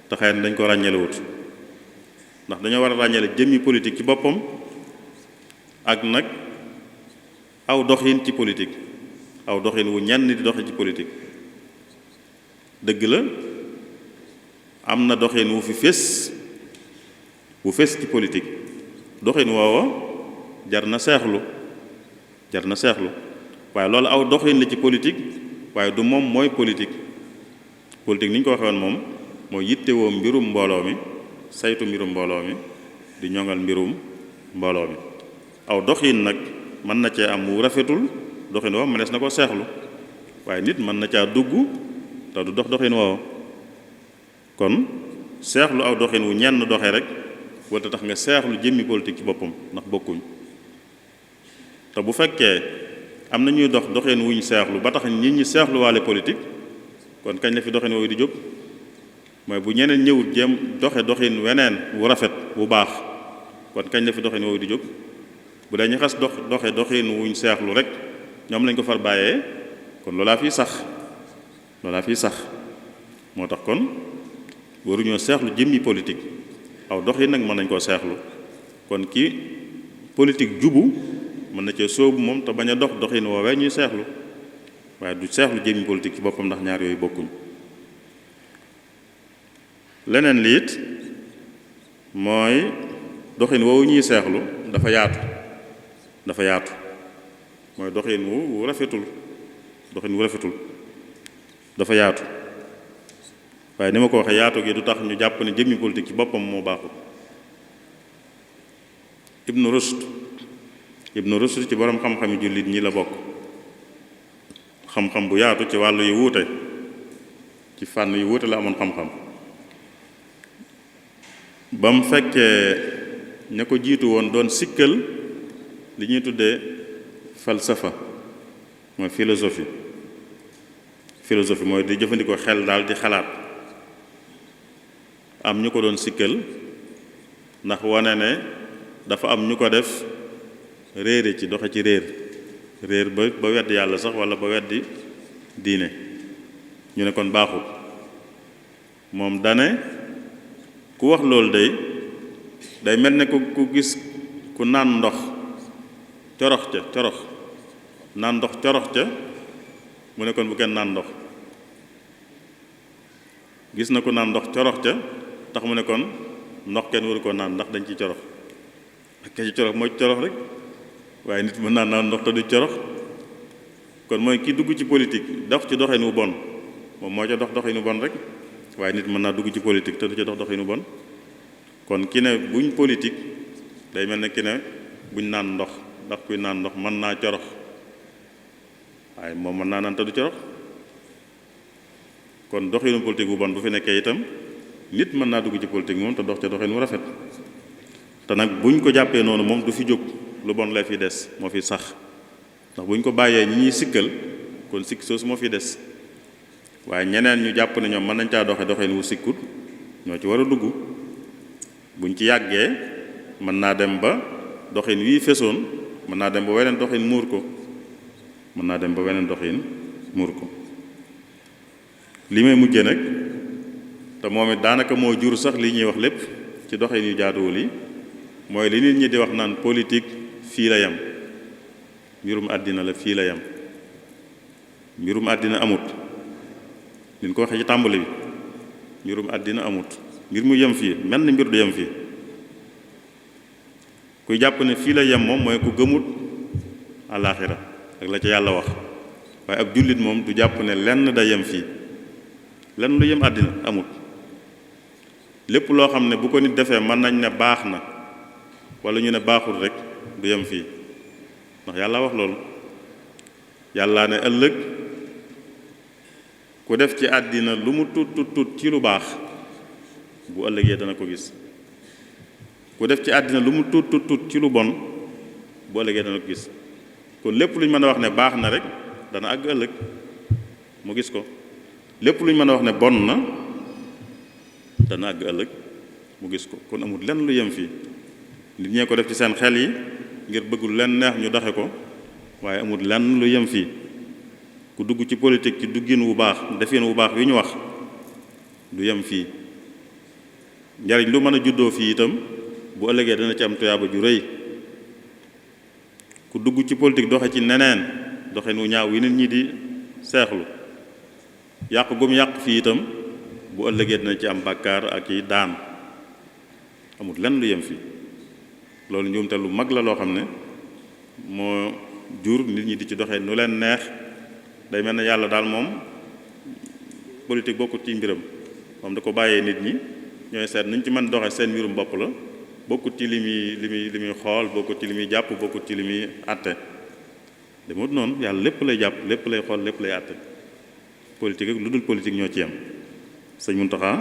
[SPEAKER 2] te xëy na dañ ko ràññalewut ndax dañoo war a ràññale jëmmi politique ci boppam ak nag aw doxin ci politique aw doxin wu ñenn di doxe ci politique dëgg la am na doxin wu fés ci politique doxin woowa jar na seexlu waaye loolu aw doxin la ci politique waaye du moom mooy politique ni ñu ko waxee woon moom mooy yittewoo mbirum mbooloo mi saytu mbirum mbooloo mi di ñoŋal mbirum mbooloo mi aw doxin nag mën na cee am wu rafetul doxin woowa mënees na ko seexlu waaye nit mën na caa dugg te du doxin woowa kon seexlu aw doxin wu ñenn doxe rek wala tax nga seexlu jëmmi politique ci boppam ndax bokkuñ te bu fekkee am na ñuy doxin wuñ seexlu ba tax nit ñi seexlu waale politique kon kañ la fi doxin woowu di jóg mooy bu ñeneen ñëwut jéem doxin weneen wu rafet wu baax kon kañ la fi doxin woowu di jóg bu dee ñu xas doxin wuñ seexlu rek ñoom lañ ko far bàyyee kon loolaa fiy sax moo tax kon waruñoo seexlu jëmmi politique aw doxin nag mën nañ koo seexlu kon ki politique jubu mën na cee sóobu moom te bañ a doxin woowee ñuy seexlu waaye du seexlu jëmmi politique ci boppam ndax ñaar yooyu bokkuñ leneen liit mooy doxin woowu ñuy seexlu dafa yaatu mooy doxin wu rafetul dafa yaatu waaye ni ma ko waxee yaatu gi du tax ñu jàpp ne jëmmi politique ci boppam moo baaxul Ibnu Rushd ci boroom xam-xami jullit ñi la bokk xam-xam bu yaatu ci wàllu yu wuute ci fànn yu wuute la amoon xam-xam ba mu fekkee ña ko jiitu woon doon sikkal li ñuy tuddee falsafa mooy philosophie mooy di jëfandikoo xel daal di xalaat am ñu ko doon sikkal ndax wane ne dafa am ñu ko def réere ci doxe ci réer ba weddi yàlla sax wala ba weddi diine ñu ne kon baaxul moom dane ku wax loolu day mel ne ku gis ku naan ndox corox naan ndox corox ca mu ne kon bu kenn naan ndox gis na ku naan ndox corox ca tax mu ne kon ndox kenn waru ko naan ndax dañ ci corox ak ka ci corox mooy corox rek waaye nit mën naa naan ndox te du corox kon mooy ki dugg ci politique dox ci doxin wu bon moom moo ca doxin wu bon rek waaye nit mën naa dugg ci politique te du ca doxin wu bon kon ki ne buñ politique day mel ne ki ne buñ naan ndox ndax kuy naan ndox mën naa corox waaye moom mën naa naan te du corox kon doxinu politique bu bon bu fi nekkee itam nit mën naa dugg ci politique moom te dox ca doxin wu rafet te nag buñ ko jàppee noonu moom du fi jóg lu bon lay fi des moo fi sax ndax buñ ko bàyyee ñi ñuy sikkal kon sikk soosu moo fi des waaye ñeneen ñu jàpp ne ñoom mën nañ caa doxin wu sikkut ñoo ci war a dugg buñ ci yàggee mën naa dem ba doxin wii fesoon mën naa dem ba weneen doxin muur ko li may mujje nag te moom it daanaka moo jur sax li ñuy wax lépp ci doxin yu jaaduwul yi mooy li nit ñi di wax naan politique fii la yem mbirum àddina la fii la yem mbirum àddina amut liñ ko waxee ci tàmbali bi mbirum àddina amut mbir mu yem fii mel ni mbir du yem fii kuy jàpp ne fii la yem moom mooy ku gëmut àllaaxira ak la ca yàlla wax waaye ab jullit moom du jàpp ne lenn da yem fii lenn lu yem àddina amut lépp loo xam ne bu ko nit defee mën nañ ne baax na wala ñu ne baaxul rek du yem fii ndax yàlla wax loolu yàlla ne ëllëg ku def ci àddina lu mu tut ci lu baax bu ëllëgee dana ko gis ku def ci àddina lu mu tut ci lu bon bu ëllëgee dana ko gis kon lépp lu ñu mën a wax ne baax na rek dana àgg ëllëg mu gis ko lépp lu ñu mën a wax ne bon na dana àgg ëllëg mu gis ko kon amul lenn lu yem fii nit ñee ko def ci seen xel yi ngir bëggul leen neex ñu doxe ko waaye amul lenn lu yem fii ku dugg ci politique ci duggin wu baax defin wu baax wi ñu wax du yem fii njariñ lu mën a juddoo fii itam bu ëllëgee dana ci am tuyaaba ju rëy ku dugg ci politique doxe ci neneen doxe nu ñaaw yi nit ñi di seexlu yàq gum yàq fii itam bu ëllëgee dina ci am bàkkaar ak yi daan amul lenn lu yem fii loolu njuumte lu mag la loo xam ne moo jur nit ñi di ci doxee nu leen neex day mel ne yàlla daal moom politique bokkut ci mbiram moom da ko bàyyee nit ñi ñooy seet nuñ ci mën doxe seen mbirum bopp la bokkut ci li muy xool bokkut ci li muy jàpp bokkut ci li muy àtte demut noonu yàlla lépp lay jàpp lépp lay xool lépp lay àtte politique ak lu dul politique ñoo ci yem sëñ Muntaxa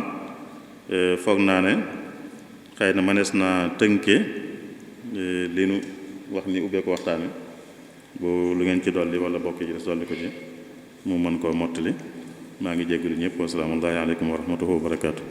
[SPEAKER 2] foog naa ne xëy na mënees naa tënke li nu wax ni ubbee ko waxtaan wi bu lu ngeen ci dolli wala bokk yi des dolli ko ci mu mën koo mottali maa ngi jéggalu ñëpp wasalaamu aleykum wa rahmatullahi wa barakaatu.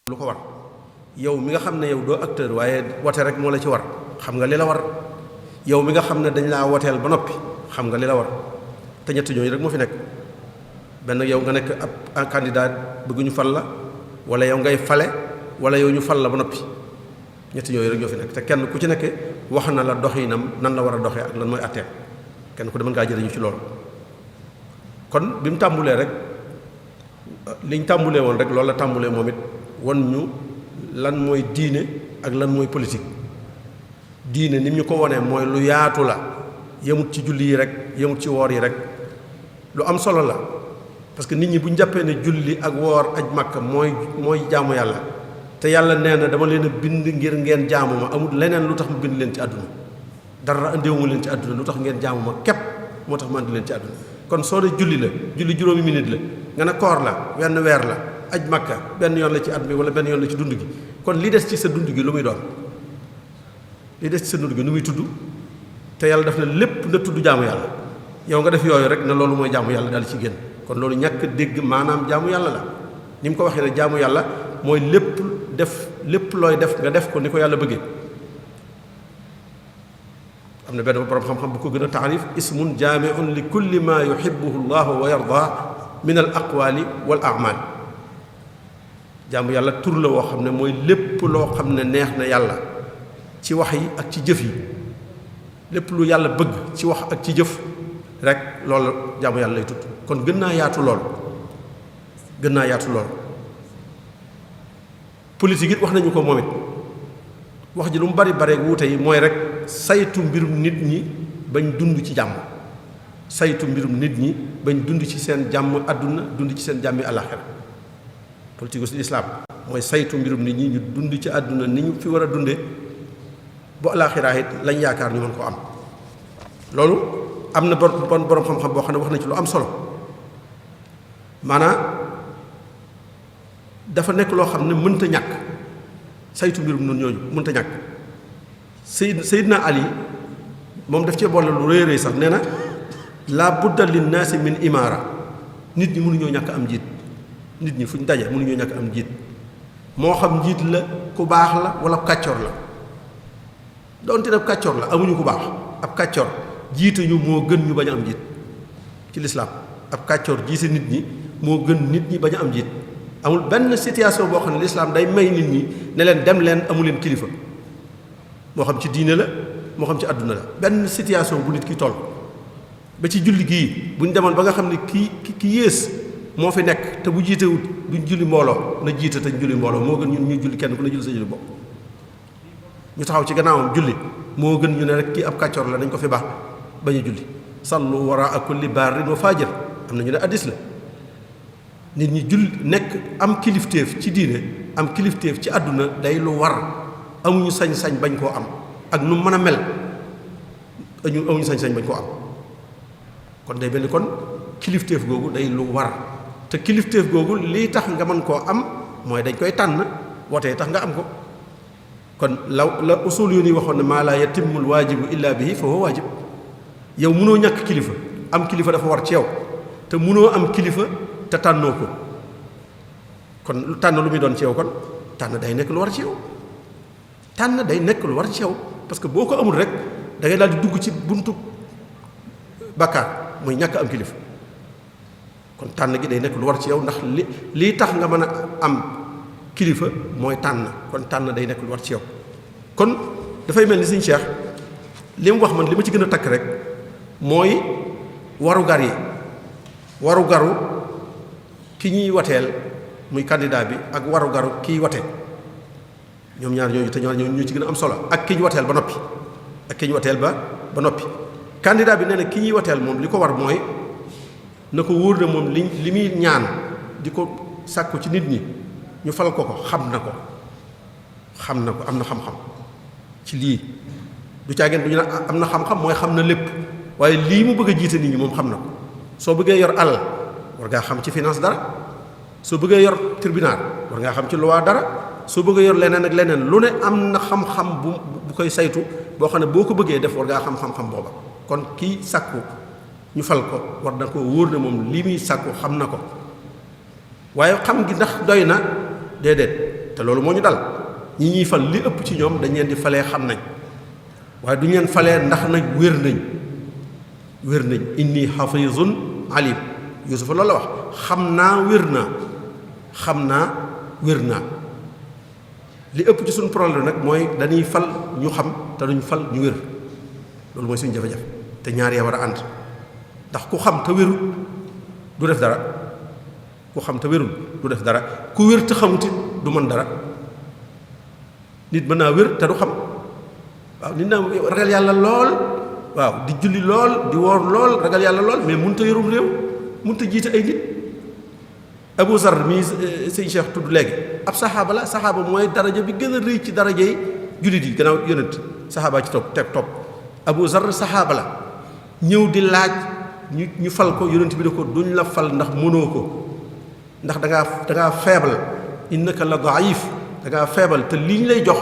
[SPEAKER 1] lu ko war yow mi nga xam ne yow doo acteur waaye wote rek moo la ci war xam nga li la war yow mi nga xam ne dañ laa woteel ba noppi xam nga li la war te ñett ñooñu rek moo fi nekk benn yow nga nekk ab candidat bëgg ñu fal la wala yow ngay fale wala yow ñu fal la ba noppi ñett ñooñu rek ñoo fi nekk te kenn ku ci nekk wax na la doxinam nan la war a doxee ak lan mooy atteem kenn ku de mën ngaa jëriñu ci loolu kon bi mu tàmbulee rek liñ tàmbulee woon rek loolu la tàmbulee moom it won ñu lan mooy diine ak lan mooy politique diine ni ñu ko wonee mooy lu yaatu la yemut ci julli yi rek yemut ci woor yi rek lu am solo la parce que nit ñi bu ñu jàppee ne julli ak woor aj Makka mooy jaamu yàlla te yàlla nee na dama leen a bind ngir ngeen jaamu ma amul leneen lu tax mu bind leen ci àdduna dara andiwuma leen ci àdduna lu tax ngeen jaamu ma képp moo tax ma andi leen ci àdduna kon soo dee julli la julli juróomi minute la nga ne koor la wenn weer la aj Makka benn yoon la ci at mi wala benn yoon la ci dund gi kon li des ci sa dund gi lu muy doon li des ci sa dund gi nu muy tudd te yàlla daf na lépp na tudd jaamu yàlla yow nga def yooyu rek ne loolu mooy jaamu yàlla daal ci génn kon loolu ñàkk dégg maanaam jaamu yàlla la ni mu ko waxee ne jaamu yàlla mooy lépp looy def nga def ko ni ko yàlla bëggee am na benn borom xam-xam bu ko gën a taarif ismun jaamiun li kulli ma yuhibbuhu llahu wa yarda min al aqwali wal a'mal jaamu yàlla tur la woo xam ne mooy lépp loo xam ne neex na yàlla ci wax yi ak ci jëf yi lépp lu yàlla bëgg ci wax ak ci jëf rek loolu jaamu yàlla lay tudd kon gën naa yaatu lool politique it wax nañu ko moom it wax ji lu mu bari bare wuute yi mooy rek saytu mbirum nit ñi bañ dund ci jàmm saytu mbirum nit ñi bañ dund ci seen jàmm àdduna dund ci seen jàmmi àllaaxira politique gu islam mooy saytu mbirum nit ñi ñu dund ci àdduna ni ñu fi war a dunde bu àllaaxira it lañ yaakaar ñu mën ko am loolu am na borom xam-xam boo xam ne wax na ci lu am solo maanaam dafa nekk loo xam ne mënta ñàkk saytu mbirum noonu ñooñu mënta ñàkk Seydina Ali moom daf cee boole lu rëy rëy sax nee na laa budda linnaasi min imaara nit ñi mënuñoo ñàkk am njiit nit ñi fu ñu daje mënuñoo ñàkk am njiit moo xam njiit la ku baax la wala kàccoor la doonte nag kàccoor la amuñu ku baax ab kàccoor jiite ñu moo gën ñu bañ a am njiit ci lislaam ab kàccoor jiite nit ñi moo gën nit ñi bañ a am jiit. amul benn situation boo xam ne lislaam day may nit ñi ne leen dem leen amu leen kilifa moo xam ci diine la moo xam ci àdduna la benn situation bu nit ki toll ba ci julli gii bu ñu demoon ba nga xam ne ki yées moo fi nekk te bu jiitewut duñ julli mbooloo na jiite te julli mbooloo moo gën ñun ñu julli kenn ku ne julli sa julli bopp ñu taxaw ci gannaawam julli moo gën ñu ne rek kii ab kàccoor la dañ ko fi baax bañ a julli sallu waraa kulli barrin wa fajir am na ñu ne addis la nit ñi julli nekk am kilifteef ci diine am kilifteef ci àdduna day lu war amuñu sañ-sañ bañ koo am ak nu mën a mel amuñu sañ-sañ bañ koo am kon day benn kon kilifteef googu day lu war te kilifteef googu lii tax nga mën koo am mooy dañ koy tànn wootee tax nga am ko kon la usul yu ni waxoon ne maa laa yatimmul waajibu illa bihi fa huwa waajib yow mënoo ñàkk kilifa am kilifa dafa war ci yow te mënoo am kilifa te tànnoo ko kon tànn lu muy doon ci yow kon tànn day nekk lu war ci yow tànn day nekk lu war ci yow parce que boo ko amul rek da ngay daal di dugg ci buntu bàkkaar muy ñàkk am kilifa kon tànn gi day nekk lu war ci yow ndax lii tax nga mën a am kilifa mooy tànn kon tànn day nekk lu war ci yow kon dafay mel ni Sëñ Cheikh li mu wax man li ma ci gën a takk rek mooy warugar yi warugaru ki ñuy wateel muy candidat bi ak warugaru kiy wate ñoom ñaar ñooñu te ñaar ñooñu ñu ci gën a am solo ak ki ñu wateel ba noppi ak ki ñu wateel ba noppi candidat bi nee na ki ñuy wateel moom li ko war mooy na ko wóor na moom li muy ñaan di ko sàkku ci nit ñi ñu fal ko xam na ko am na xam-xam ci lii du caageen du ñu ne am na xam-xam mooy xam na lépp waaye lii mu bëgg a jiite nit ñi moom xam na ko soo bëggee yor alal war ngaa xam ci finance dara soo bëggee yor tribunal war ngaa xam ci loi dara soo bëggee yor leneen ak leneen lu ne am na xam-xam bu koy saytu boo xam ne boo ko bëggee def war ngaa xam-xam booba kon kii sàkku ñu fal ko war na ko wóor ne moom lii muy sàkku xam na ko waaye xam gi ndax doy na déedéet te loolu moo ñu dal ñi ñuy fal li ëpp ci ñoom dañ leen di falee xam nañ waaye duñu leen falee ndax nag wér nañ inni xafizun alim Yuusufa loolu la wax xam naa wér naa li ëpp ci suñu problème nag mooy dañuy fal ñu xam te duñ fal ñu wér loolu mooy suñu jafe-jafe te ñaar ya war a ànd ndax ku xam te wérul du def dara ku wér te xamuti du mën dara nit mën naa wér te du xam waaw nit naa ragal yàlla lool waaw di julli lool di woor lool ragal yàlla lool mais mënut a yorum réew mënut a jiite ay nit Abu Zar mii sëñ Cheikh tudd léegi ab saxaaba la saxaaba mooy daraja bi gën a rëy ci daraja yi jullit yi gannaaw yonent saxaaba ci topp Abu Zar saxaaba la ñëw di laaj ñu fal ko yonent bi ne ko duñ la fal ndax mënoo ko ndax dangaa faible innaka la daif dangaa faible te li ñu lay jox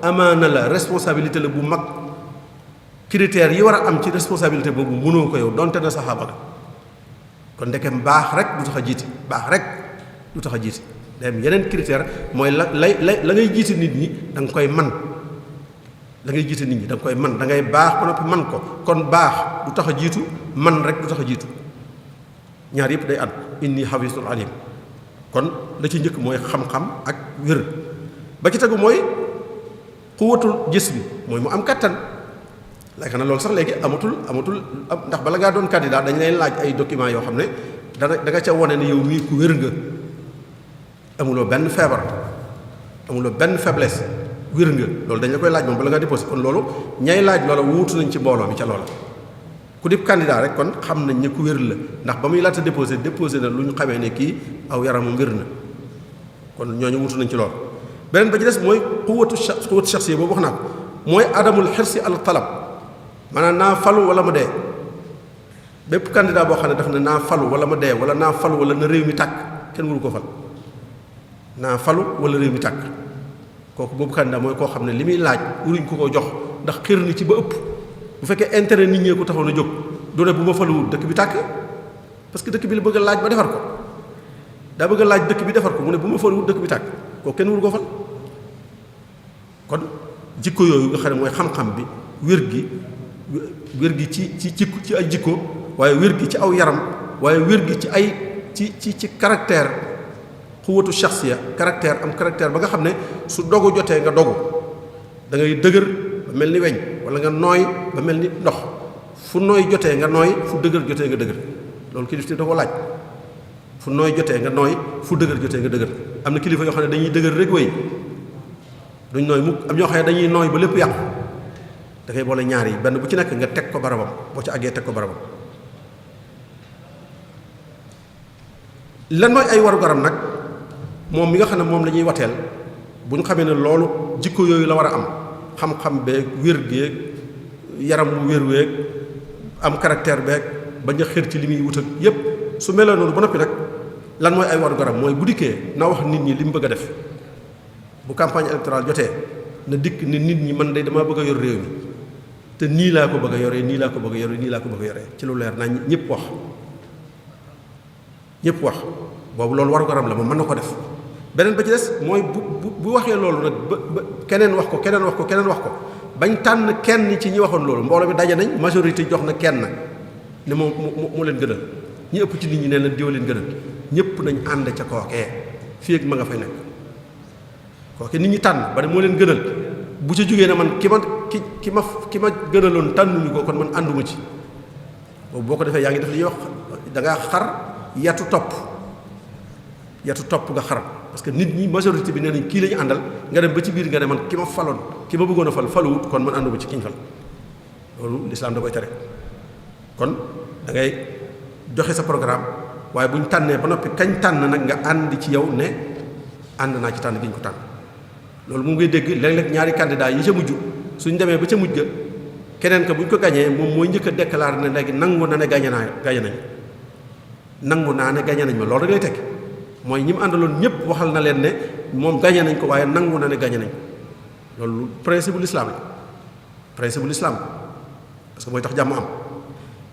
[SPEAKER 1] amaana la responsabilité la bu mag critères yi war a am ci responsabilité boobu mënoo ko yow donte na saxaaba la kon ndekem baax rek du tax a jiite day am yeneen critère mooy la ngay jiite nit ñi da nga koy man da ngay baax ba noppi man ko kon baax du tax a jiitu man rek du tax a jiitu ñaar yëpp day ànd inni xafisul alim kon la ci njëkk mooy xam-xam ak wér ba ci tegu mooy xuwatul gis bi mooy mu am kattan léegi nag loolu sax léegi amatul ndax bala ngaa doon candidat dañ lay laaj ay documents yoo xam ne da nga ca wone ne yow mii ku wér nga amuloo benn feebar amuloo benn faiblesse wér nga loolu dañ la koy laaj moom bala ngaa déposé kon loolu ñay laaj loola wuutu nañ ci mbooloo mi ca loola ku dib candidat rek kon xam nañ ne ku wér la ndax ba muy laata déposé na lu ñu xamee ne kii aw yaramam wér na kon ñooñu wuutu nañ ci loolu beneen ba ci des mooy xuwatu shaxsiya boobu wax naa ko mooy adamul xirsi al talab maanaam naa falu wala ma dee bépp candidat boo xam ne daf ne naa falu wala ma dee wala naa falu wala na réew mi tàkk kenn waru ko fal naa falu wala réew mi tàkk kooku boobu candidat mooy koo xam ne li muy laaj waruñ ko jox ndax xër ni ci ba ëpp bu fekkee intérêt nit ñee ko taxaw na jóg du ne bu ma faluwul dëkk bi tàkk parce que dëkk bi la bëgg a laaj ba defar ko daa bëgg a laaj dëkk bi defar ko mu ne bu ma faluwul dëkk bi tàkk kooku kenn waru ko fal kon jikko yooyu nga xam ne mooy xam-xam bi wér gi ci ay jikko waaye wér gi ci aw yaram waaye wér gi ci ay ci caractère xuwatu shaxsiya caractère am caractère ba nga xam ne su dogu jotee nga dogu da ngay dëgër ba mel ni weñ wala nga nooy ba mel ni ndox fu nooy jotee nga nooy fu dëgër jotee nga dëgër loolu kilifteef da ko laaj fu nooy jotee nga nooy fu dëgër jotee nga dëgër am na kilifa yoo xam ne dañuy dëgër rek wéy duñ nooy mukk am ñoo xam ne dañuy nooy ba lépp yàqu da ngay boole ñaar yi benn bu ci nekk nga teg ko barabam boo ci àggee teg ko barabam lan mooy ay warugaram nag moom mi nga xam ne moom la ñuy wateel bu ñu xamee ne loolu jikko yooyu la war a am xam-xam beeg wér geeg yaram bu wér weeg am caractère beeg bañ a xër ci li muy wut ak yépp su melee noonu ba noppi nag lan mooy ay warugaram mooy bu dikkee na wax nit ñi li mu bëgg a def bu campagne électorale jotee na dikk ne nit ñi man de damaa bëgg a yor réew mi te nii laa ko bëgg a yoree nii laa ko bëgg a yoree nii laa ko bëgg a yoree ci lu leer naa ñëpp wax boobu loolu warugaram la moom mën na ko def beneen ba ci des mooy bu waxee loolu nag ba keneen wax ko keneen wax ko keneen wax ko bañ tànn kenn ci ñi waxoon loolu mbooloo mi daje nañ majorité jox na kenn ne moom moo leen gënal ñi ëpp ci nit ñi nee na diw leen gënal ñëpp nañ ànd ca kookee fii ak ma nga fay nekk kooke nit ñi tànn ba ne moo leen gënal bu ca jógee ne man ki ma gënaloon tànnuñu ko kon man ànduma ci boobu boo ko defee yaa ngi def li ñuy wax da ngaa xar yatu topp nga xaram parce que nit ñi majorité bi nee nañ kii la ñu àndal nga dem ba ci biir nga ne man ki ma faloon ki ma bëggoon a fal faluwut kon man ànduma ci ki ñu fal loolu lislaam da koy tere kon da ngay joxe sa programme waaye bu ñu tànnee ba noppi kañ tànn nag nga ànd ci yow ne ànd naa ci tànn gi ñu ko tànn loolu mu ngay dégg léeg-léeg ñaari candidat yi ca mujj suñ demee ba ca mujj ga keneen ka bu ñu ko gañee moom mooy njëkk a déclaré ne léegi nangu na ne gañe nañ nangu naa ne gañe nañ ma loolu rek lay tekki mooy ñi mu àndaloon ñëpp waxal na leen ne moom gañe nañ ko waaye nangu na ne gañe nañ ko loolu principe bu l'islam la principe bu l'islam parce que mooy tax jàmm am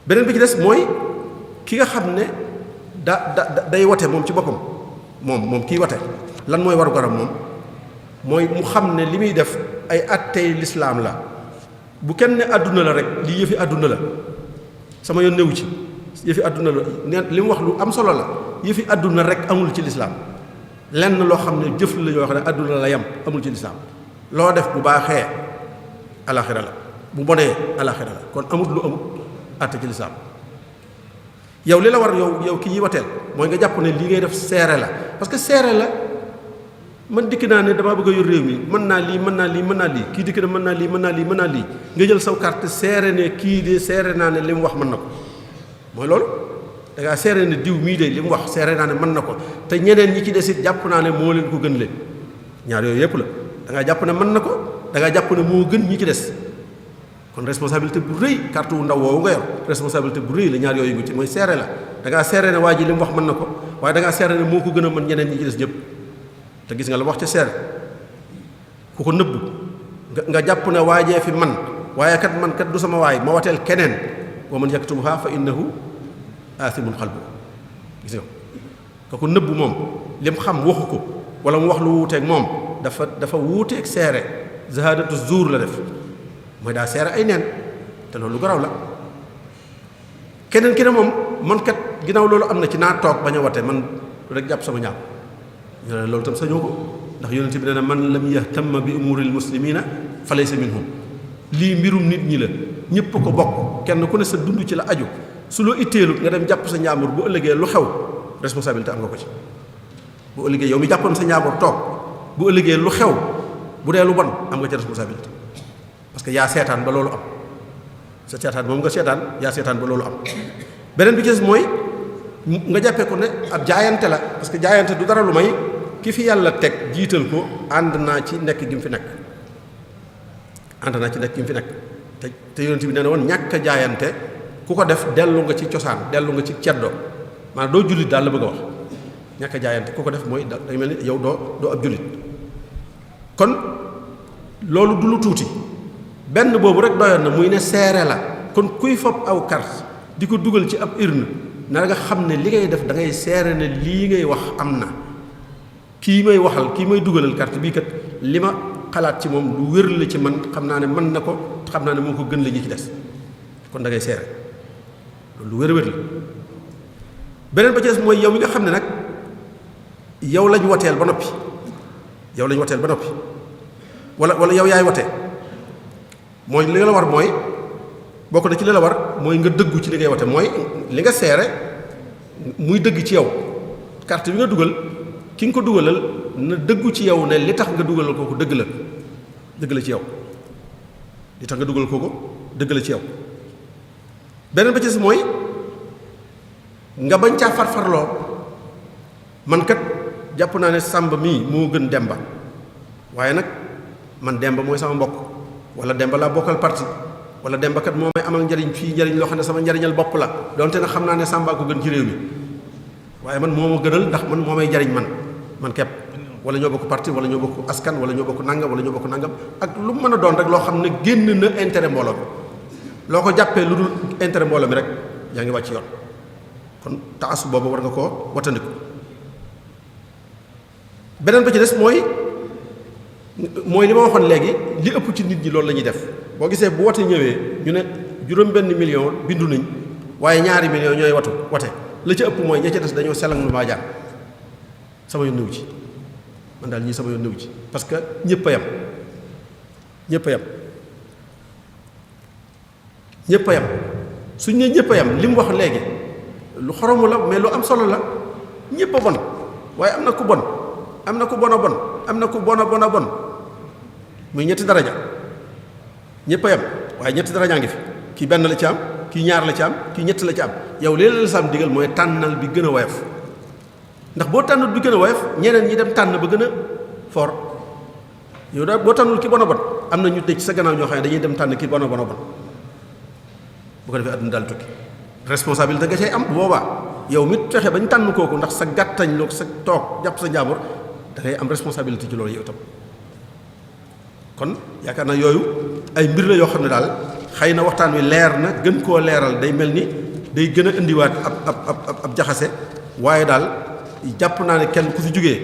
[SPEAKER 1] beneen bi ci des mooy ki nga xam ne day wote moom ci boppam moom kii wote lan mooy waru garam moom mooy mu xam ne li muy def ay attey lislaam la bu kenn ne àdduna la rek lii yëfi àdduna la sama yoon newu ci yëfi àdduna la ne li mu wax lu am solo la yëfi àdduna rek amul ci lislaam lenn loo xam ne jëf la yoo xam ne àdduna la yam amul ci lislaam loo def bu baaxee alaxira la bu bonee alaxira la kon amut lu amut àtte ci lislaam yow li la war yow ki ñuy wateel mooy nga jàpp ne lii ngay def seere la parce que seere la man dikk naa ne damaa bëgg a yor réew mi mën naa lii kii dikk na mën naa lii nga jël saw carte seere ne kii de seere naa ne li mu wax mën na ko mooy loolu da ngaa seere ne diw mii de li mu wax seere naa ne mën na ko te ñeneen ñi ci des it jàpp naa ne moo leen ko gën leen ñaar yooyu yëpp la da ngaa jàpp ne mën na ko da ngaa jàpp ne moo gën ñi ci des kon responsabilité bu rëy carte wu ndaw woowu nga yor responsabilité bu rëy la ñaar yooyu ngi ci mooy seere la da ngaa seere ne waa ji li mu wax mën na ko waaye da ngaa seere ne moo ko gën a mën ñeneen ñi ci des ñëpp te gis nga la wax ca seere ku ko nëbb nga jàpp ne waajee fi man waaye kat man kat du sama waay ma wateel keneen wa man yaktumha fa innahu aathimun qalbu gis nga ko nëbb moom lim xam waxu ko wala mu wax lu wuuteeg moom dafa wuuteeg seere zahadatu zuur la def mooy daa seere ay neen te loolu lu garaw la keneen ki ne moom man kat ginnaaw loolu am na ci naa toog bañ a wate man rek jàpp sama ñaam ñu ne loolu tam sañoo ko ndax yonent bi nee na man lam yahtamma bi umuril muslimina fa laysa minhum lii mbirum nit ñi la ñëpp ko bokk kenn ku ne sa dund ci la aju su loo itteelu nga dem jàpp sa njaambur bu ëllëgee lu xew responsabilité am nga ko ci bu ëllëgee yow mi jàppoon sa njaambur toog bu ëllëgee lu xew bu dee lu bon am nga ci responsabilité parce que yaa seetaan ba loolu am sa seetaan moom nga seetaan yaa seetaan ba loolu am beneen bi ci des mooy nga jàppee ko ne ab jaayante la parce que jaayante du dara lu may ki fi yàlla teg jiital ko ànd naa ci nekk gi mu fi nekk te yonent bi nee na woon ñàkk a jaayante ku ko def dellu nga ci cosaan dellu nga ci ceddo maanaam doo jullit daal la bëgg a wax ñàkk a jaayante ku ko def mooy day mel ni yow doo ab jullit kon loolu du lu tuuti benn boobu rek doyoon na muy ne seere la kon kuy fob aw carte di ko dugal ci ab urne na nga xam ne li ngay def da ngay seere ne lii ngay wax am na kii may waxal kii may dugalal carte bii kat li ma xalaat ci moom lu wér la ci man xam naa ne mën na ko xam naa ne moo ko gën la ñi ci des kon da ngay seere loolu lu wér-wér la beneen ba ci des mooy yow mi nga xam ne nag yow lañ woteel ba noppi wala yow yaay wote mooy li la war mooy bokk na ci li la war mooy nga dëggu ci li ngay wote mooy li nga seere muy dëgg ci yow carte bi nga dugal ki nga ko dugalal na dëggu ci yow ne li tax nga dugalal kooku dëgg la ci yow li tax nga dugal kooku dëgg la ci yow beneen ba ci des mooy nga bañ caa farfarloo man kat jàpp naa ne Sàmba mii moo gën Demba waaye nag man Demba mooy sama mbokk wala Demba laa bokkal parti wala Demba kat moo may amal njariñ fii njariñ loo xam ne sama njariñal bopp la donte nag xam naa ne Sàmba ko gën ci réew mi waaye man moo ma gënal ndax man moo may jariñ man kepp wala ñoo bokk parti wala ñoo bokk askan wala ñoo bokk nangam wala ñoo bokk nangam ak lu mu mën a doon rek loo xam ne génn na intérêt mbooloo mi loo ko jàppee lu dul intérêt mbooloo mi rek yaa ngi wàcc yoon kon taasu boobu war nga koo wattandiku beneen ba ci des mooy li ma waxoon léegi li ëpp ci nit ñi loolu la ñuy def boo gisee bu wote ñëwee ñu ne juróom-benn million bindu nañ waaye 2 millions ñooy wote la ca ëpp mooy ña ca des dañoo selang lu maa jaar sama yoon nëw ci man daal ñii sama yoon nëw ci parce que ñëpp a yam suñ ne ñëpp a yam li mu wax léegi lu xoromu la mais lu am solo la ñëpp a bon waaye am na ku bon am na ku bon a bon am na ku bon a bon a bon muy ñetti daraja ñëpp a yam waaye ñetti daraja ngi fi kii benn la ci am kii ñaar la ci am kii ñett la ci am yow léeg la sam digal mooy tànnal bi gën a woyof ndax boo tànnul bi gën a woyof ñeneen ñi dem tànn ba gën a fort yow daal boo tànnul ki bon a bon am na ñu tëj sa gannaaw ñoo xam ne dañuy dem tànn ki bon a bon a bon bu ko defee àdduna daal tukki responsabilité nga cay am bu boobaa yow mi fexe bañ tànn kooku ndax sa gàttañ loog sa toog jàpp sa njaambur da ngay am responsabilité ci loolu yow tam kon yaakaar naa yooyu ay mbir la yoo xam ne daal xëy na waxtaan wi leer na gën koo leeral day mel ni day gën a indiwaat ab jaxase waaye daal jàpp naa ne kenn ku fi jógee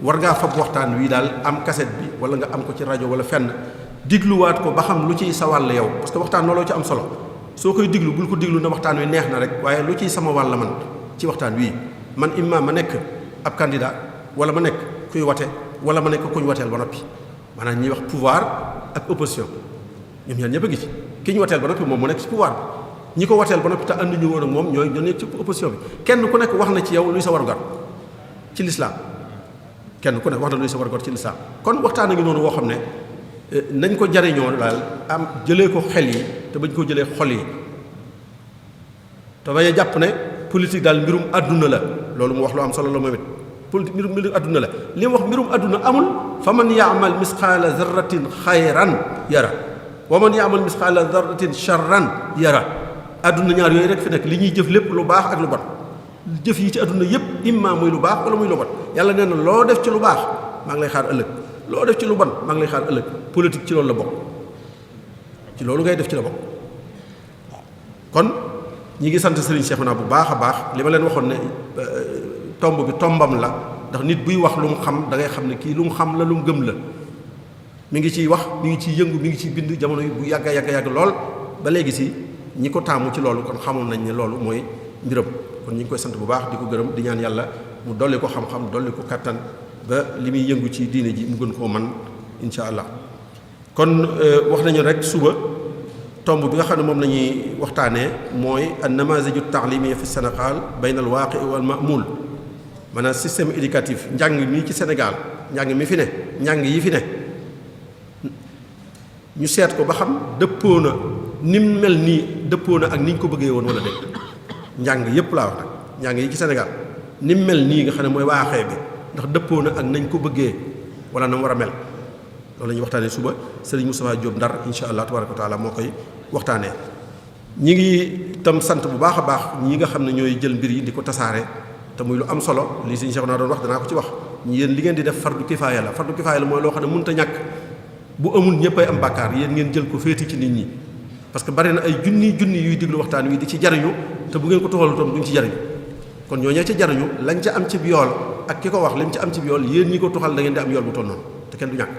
[SPEAKER 1] war ngaa fab waxtaan wi daal am cassette bi wala nga am ko ci rajo wala fenn digluwaat ko ba xam lu ciy sa wàll yow parce que waxtaan looloo ci am solo soo koy diglu bul ko diglu na waxtaan wi neex na rek waaye lu ciy sama wàll man ci waxtaan wii man imma ma nekk ab candidat wala ma nekk kuy wate wala ma nekk kuñ wateel ba noppi maanaam ñuy wax pouvoir ak opposition ñoom ñaar ñëpp a ngi ci ki ñu wateel ba noppi moom mu nekk ci pouvoir bi ñi ko wateel ba noppi te ànd ñu woon ak moom ñoo nekk ci opposition bi kenn ku nekk wax na ci yow luy sa warugar ci lislaam kenn ku nekk wax na luy sa warugar ci lislaam kon waxtaan a ngi noonu woo xam ne nañ ko jariñoo daal am jëlee ko xel yi te bañ ko jëlee xol yi te bañ a jàpp ne politique daal mbirum àdduna la loolu mu wax lu am solo la moom it politique mbirum àdduna la li mu wax mbirum àdduna amul fa man yaamal misqaala zarratin xayran yara wa man yaamal misqaala zarratin charran yara àdduna ñaar yooyu rek fi nekk li ñuy jëf lépp lu baax ak lu bon jëf yi ci àdduna yépp imma muy lu baax wala muy lu bon yàlla nee na loo def ci lu baax maa ngi lay xaar ëllëg loo def ci lu bon maa ngi lay xaar ëllëg politique ci loolu la bokk ci loolu ngay def ci la bokk kon ñi ngi sant Serigne Cheikhouna bu baax a baax li ma leen waxoon ne tomb bi tombam la ndax nit buy wax lu mu xam da ngay xam ne kii lu mu xam la lu mu gëm la mi ngi ciy wax mi ngi ciy yëngu mi ngi ciy bind jamono yi bu yàgg lool ba léegi si ñi ko taamu ci loolu kon xamoon nañ ne loolu mooy mbiram kon ñi ngi koy sant bu baax di ko gërëm di ñaan yàlla mu dolli ko xam-xam dolli ko kattan ba li muy yëngu ci diine ji mu gën koo man insha allah kon wax nañu rek suba tomb bi nga xam ne moom la ñuy waxtaanee mooy an namaziju taalimiya fi Sénégal bayna al waaqi wal ma'mul maanaam système éducatif njàng mi ci Sénégal njàng mi fi ne njàng yi fi ne ñu seet ko ba xam dëppoo na ni mu mel nii dëppoo na ak ni ñu ko bëggee woon wala dégg njàng yépp laa wax nag njàng yi ci Sénégal ni mu mel nii nga xam ne mooy waaxee bi ndax dëppoo na ak nañ ko bëggee wala na mu war a mel loolu la ñuy waxtaanee suba Serigne Moustapha Diop Ndar insha allah tabaraka wa taala moo koy waxtaanee. ñi ngi tam sant bu baax a baax ñi nga xam ne ñooy jël mbir yi di ko tasaare te muy lu am solo li Serigne Cheikhouna doon wax danaa ko ci wax yéen li ngeen di def fardu kifaaya la fardu kifaaya la mooy loo xam ne mënut a ñàkk bu amul ñëppay am bàkkaar yéen ngeen jël ko féeti ci nit ñi parce que bari na ay junni yuy déglu waxtaan wi di ci jariñu te bu ngeen ko toxalu tam duñ ci jariñu kon ñooñee ca jariñu lañ ca am ci yool ak ki ko wax lañ ca am ci yool yéen ñi ko toxal da ngeen di am yool bu toll noonu te kenn du ñàkk